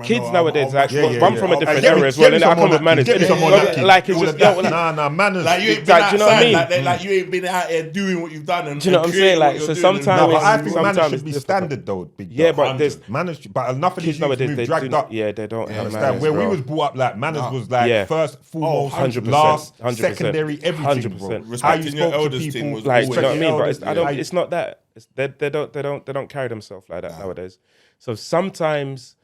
kids nowadays, like, I'm from a different era as well, and I come with manners.
Get me some more napkins.
Like, it's just
Nah, manners.
Like you ain't been
Like,
outside.
do you know what I mean?
Like you ain't been out here doing what you've done. And,
Do you know what I'm saying? Like, so sometimes
No, but
it's-
I think manners
sometimes
should be
it's
standard though. Big
Yeah,
dog.
but there's
manners, but enough of these
kids
youths
nowadays,
move
they
dragged
do,
up.
yeah, they don't have
Understand?
manners,
Where we
bro.
was brought up, like manners was like
Yeah.
first, foremost,
100%,
last,
100%,
secondary, everything, bro.
100%.
How you
Respecting your
spoke to
elders thing
people,
was
Like, do you know what I
respect
mean? But
elders,
it's, I don't.
yeah.
It's not that. It's, they don't carry themselves like that nowadays. So sometimes,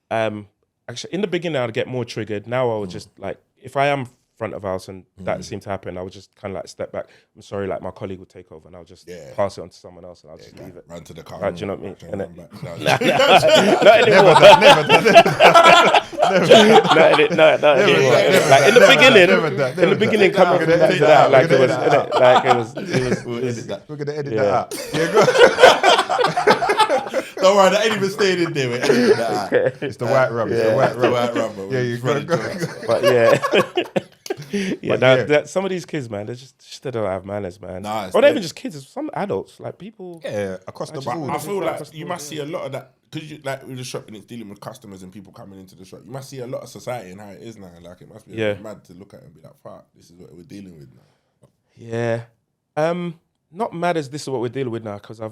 actually, in the beginning, I'd get more triggered. Now I would just like, if I am front of house and that seemed to happen, I would just kind of like step back. I'm sorry, like my colleague would take over, and I'll just pass it on to someone else, and I'll just leave it.
Run to the car.
Like, do you know what I mean? And
Run
it-
back.
Not anymore.
Never done.
Not anymore. Like in the beginning, coming from that to that, like it was,
We're gonna edit that out. Yeah, go.
Don't worry, that ain't even staying in there. We're editing that out.
It's the white rub. It's the white
The
rub.
white rubber.
Yeah, you go.
But yeah. Yeah,
yeah.
that some of these kids, man, they just they don't have manners, man.
Nah, it's
or not
dead.
even just kids, it's some adults, like people.
Yeah, across the
just-
board.
I feel like you must see a lot of that because you like with the shop and it's dealing with customers and people coming into the shop. You must see a lot of society and how it is now. Like it must be mad to look at it and be like, "Fuck, this is what we're dealing with now."
Yeah, not mad as this is what we're dealing with now because I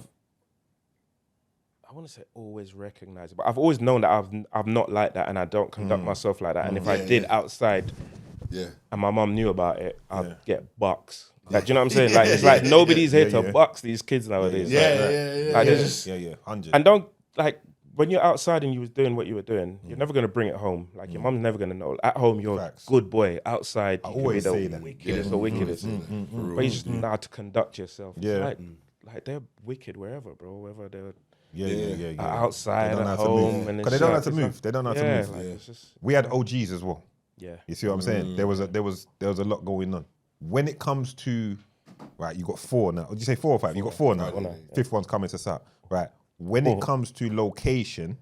want to say always recognize it, but I've always known that I'm not like that and I don't conduct myself like that. And if I did outside, and my mum knew about it, I'd get bucks. Like, do you know what I'm saying? Like, it's like nobody's here to bucks these kids nowadays. Like, they're just,
100.
and don't like when you're outside and you was doing what you were doing, you're never gonna bring it home. Like your mom's never gonna know. At home, you're a good boy. Outside, you
always
can
say
be
that.
the wickedest, the wickedest. But you just know how to conduct yourself.
Yeah.
Like they're wicked wherever, bro. Wherever they're
Yeah.
outside,
They don't know
at
how to move.
home, and
Because they don't know how to move. They don't know how to move.
Like, it's just,
We had OGs as well.
yeah.
You see what I'm saying? There was a lot going on. When it comes to right, you got 4 now. Did you say 4 or 5? You got 4 now. Fifth one's coming to start. Right. When it comes to location,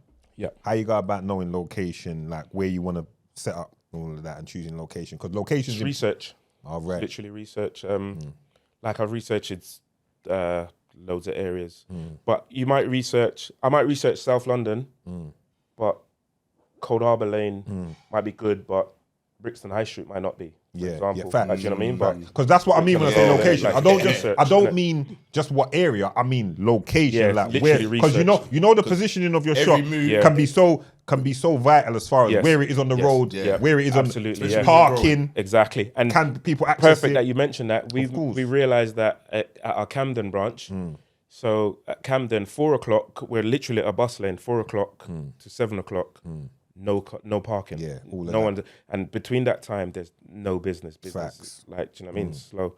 how you go about knowing location, like where you want to set up all of that and choosing location? Because locations
Just research.
Oh, right.
Literally research. Like I've researched loads of areas, but I might research South London, but Cold Harbour Lane might be good, but Brixton High Street might not be. For example,
fact.
like, you know what I mean? But
Because that's what I mean when I say location.
like,
I don't
research,
I don't
innit?
mean just what area. I mean location.
Yeah,
like
literally
where, because
research.
you know the positioning of your shop
move-
can be so vital as far as where it is on the road, where it is
Absolutely,
on
yeah.
parking.
Exactly. And
Can people access
perfect
it?
that you mentioned that. We realised that at our Camden branch. So at Camden, 4 o'clock, we're literally at a bus lane. 4 o'clock to 7 o'clock. No parking.
Yeah, all of
no
that.
one. And between that time, there's no business.
Facts.
Like, do you know what I mean? Slow.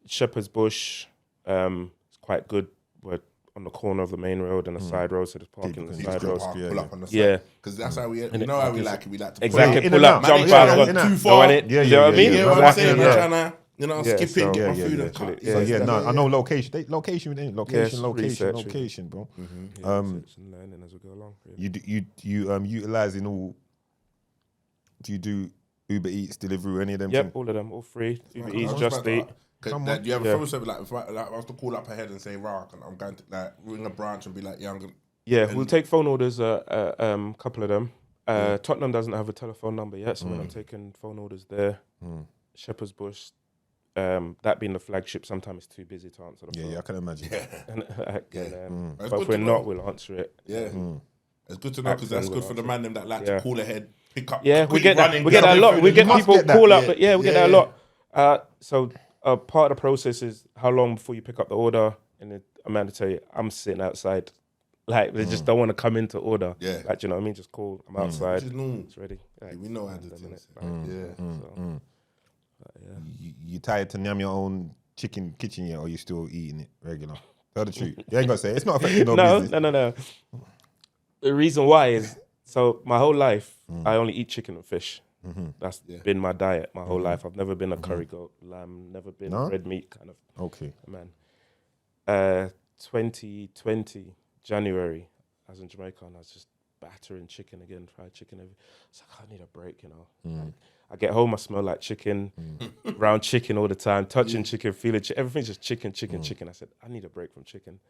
Shepherd's Bush, it's quite good. We're on the corner of the main road and the side road, so there's parking on the side road.
Pull up on the side.
Yeah.
Because that's how we know how we like it. We like to
Exactly.
in
Pull
and
up,
out.
jump
Yeah,
out,
in
go
and out.
too
go
far.
on it.
Yeah,
You know what I mean?
You know what I'm
Exactly,
saying?
yeah.
I'm trying to,
Yeah,
skip
so-
in, get my
Yeah,
food and
literally,
cut.
yeah.
So yeah, no,
Yeah.
I know location. Location,
Research.
location, bro.
Research and learning as we go along. Really.
You utilizing all. Do you do Uber Eats, delivery, any of them?
Yep,
things?
all of them, all free. Uber
I
Eats,
was
Just
about to
Eat.
ask, do you have a phone service like if I was to call up ahead and say, "Rock," and I'm going to like ring a branch and be like, "Yeah, I'm gonna."
Yeah, we'll take phone orders, couple of them. Tottenham doesn't have a telephone number yet, so we're not taking phone orders there. Shepherd's Bush, that being the flagship, sometimes it's too busy to answer the phone.
Yeah, I can imagine.
It's
But
good
if we're
to
not,
know.
we'll answer it.
Yeah, it's good to know because that's good for the man them that like to call ahead, pick up.
Yeah, we
quick
get that.
running,
We get that a lot. We get
must
people
get that.
call up,
Yeah.
but we get that a lot. So part of the process is how long before you pick up the order. And Amanda tell you, I'm sitting outside. Like they just don't want to come in to order.
Yeah.
Like, you know what I mean? Just call. I'm outside.
Which is normal.
It's ready. Like,
We know how to do
it.
it.
Like,
Yeah.
you tired to yam your own chicken kitchen yet, or you still eating it regular? Tell the truth. You ain't gonna say it. It's not affecting no business.
No. The reason why is, so my whole life, I only eat chicken and fish. That's been my diet my whole life. I've never been a curry goat, lamb, never been a red meat kind of man. 2020, January, I was in Jamaica and I was just battering chicken again, fried chicken. It's like, I need a break, you know. Like, I get home, I smell like chicken, round chicken all the time, touching chicken, feeling chicken. Everything's just chicken. I said, I need a break from chicken.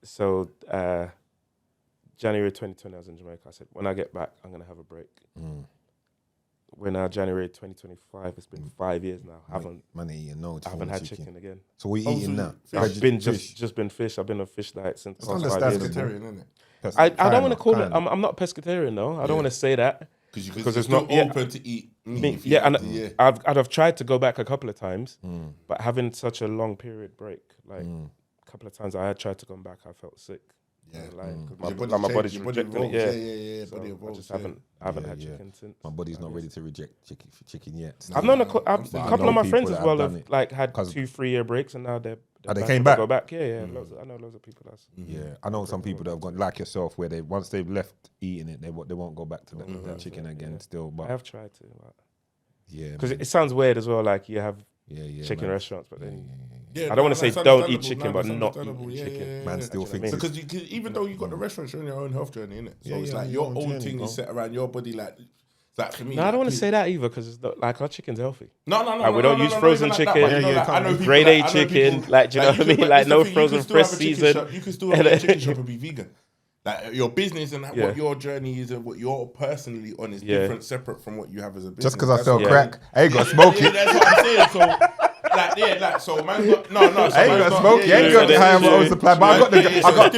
So January 2020, I was in Jamaica. I said, when I get back, I'm going to have a break. We're now January 2025. It's been 5 years now. I haven't had chicken again.
So what are you eating now?
I've been just been fish. I've been on fish diet since the past 5 years.
Pescatarian, isn't it?
I don't want to call it. I'm not pescatarian though. I don't want to say that
because it's not open to eat meat.
I've tried to go back a couple of times, but having such a long period break, like a couple of times I had tried to come back, I felt sick. Because my body's rejecting it. I just haven't had chicken since.
My body's not ready to reject chicken yet.
I've known a couple of my friends as well have like had 2-3 year breaks and now they're
they came back.
Go back. Yeah. I know loads of people that's.
Yeah, I know some people that have gone like yourself, where once they've left eating it, they won't go back to that chicken again. Still, but
I have tried to.
Because
it sounds weird as well. Like you have chicken restaurants, but then. I don't want to say don't eat chicken, but not eat chicken.
Man still thinks
because even though you got the restaurant, you're on your own health journey, innit? So it's like your own thing is set around your body, like for me.
No, I don't want to say that either because it's not, like our chicken's healthy.
No.
We don't use frozen chicken. Grade A chicken, like do you know what I mean? Like no frozen fresh season.
You can still have a chicken shop and be vegan. Like your business and what your journey is and what you're personally on is different, separate from what you have as a business.
Just because I sell crack, I ain't got to smoke it.
That's what I'm saying. So. So man's got
I ain't got to smoke. You ain't got to hire my own supply, but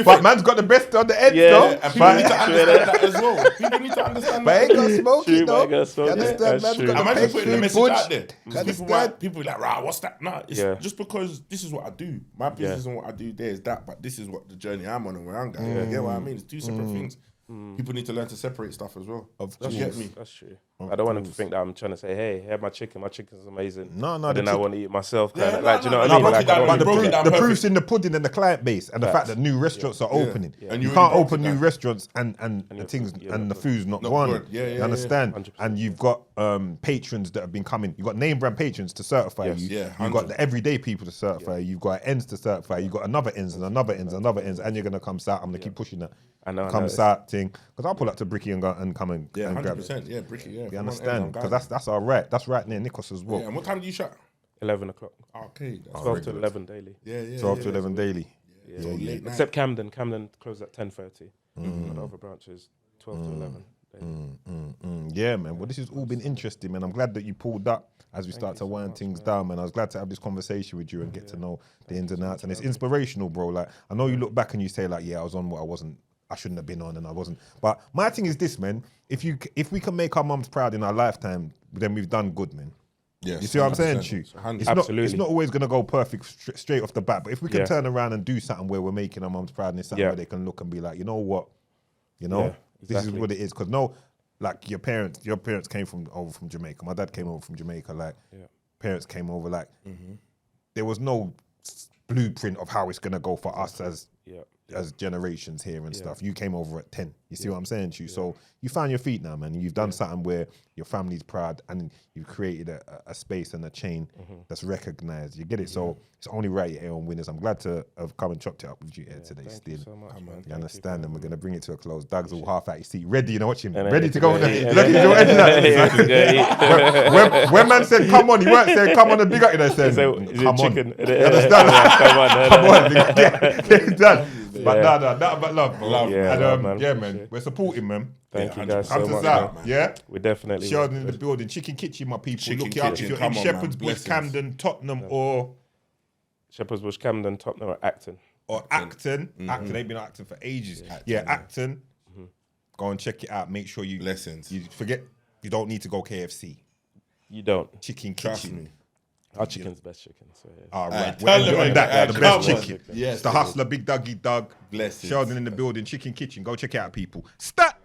but man's got the best on the end, though.
And people need to understand that as well. People need to understand
but
that.
I ain't got to smoke it, though.
You
understand? Man's got
I'm actually putting the message out there. People like, right, what's that? Nah, it's just because this is what I do. My business and what I do there is that, but this is what the journey I'm on and where I'm going. You get what I mean? It's two separate things. People need to learn to separate stuff as well.
You get me? That's true. I don't want them to think that I'm trying to say, hey, have my chicken's amazing.
No.
Then I want to eat it myself. Do you know what I mean?
But the proof's in the pudding and the client base and the fact that new restaurants are opening. And you can't open new restaurants and the things and the food's not gone. You understand? 100%. And you've got patrons that have been coming. You've got name brand patrons to certify you. You've got the everyday people to certify you. You've got ends to certify. You've got another ends and another ends and another ends. And you're going to come south. I'm going to keep pushing that. Come south thing. Because I'll pull up to Bricky and come and grab it.
100%. Yeah, Bricky. Yeah.
You understand? Because that's our right. That's right near Nikos as well.
Yeah, and what time do you shut?
11 o'clock.
Okay.
12 to 11 daily.
Yeah.
12 to 11 daily.
Yeah.
Except Camden. Camden closes at 10:30. And other branches 12 to 11.
Yeah, man. Well, this has all been interesting, man. I'm glad that you pulled up as we start to wind things down, man. I was glad to have this conversation with you and get to know the ins and outs. And it's inspirational, bro. Like, I know you look back and you say, like, yeah, I was on what I shouldn't have been on and I wasn't. But my thing is this, man. If we can make our mums proud in our lifetime, then we've done good, man.
Yes,
you see what I'm saying, Chu? It's not always going to go perfect straight off the bat, but if we can turn around and do something where we're making our mums proud and it's something where they can look and be like, you know what? This is what it is. Because like your parents came over from Jamaica. My dad came over from Jamaica. Like parents came over. Like there was no blueprint of how it's going to go for us as generations here and stuff. You came over at 10. You see what I'm saying to you? So you found your feet now, man. You've done something where your family's proud and you've created a space and a chain that's recognized. You get it? So it's only right you're on winners. I'm glad to have come and chopped it up with you here today, still.
You so much, man.
You understand? And we're going to bring it to a close. Doug's all half out his seat. Ready, you know, watch him.
And
ready to go. When man said, come on, he weren't saying, come on and big up. He said, come on.
Chicken.
You understand? Come on. Get it done. But nothing but love. Man. We're supporting, man.
Thank you guys so much.
Man. Yeah?
We definitely.
Sheldon in the building. Chicken Kitchen, my people. Look you up if you're in Shepherd's Bush, Camden, Tottenham, or
Shepherd's Bush, Camden, Tottenham, or Acton.
Acton. They've been acting for ages. Acton. Go and check it out. Make sure you
lessons.
You forget. You don't need to go KFC.
You don't.
Chicken
Trust
Kitchen.
me.
Our chicken's best chicken. So
right. We're enjoying that. The best chicken.
Yes.
It's the Hustler, Big Doug.
Blessings.
Sheldon in the building. Chicken Kitchen. Go check it out, people. Stat.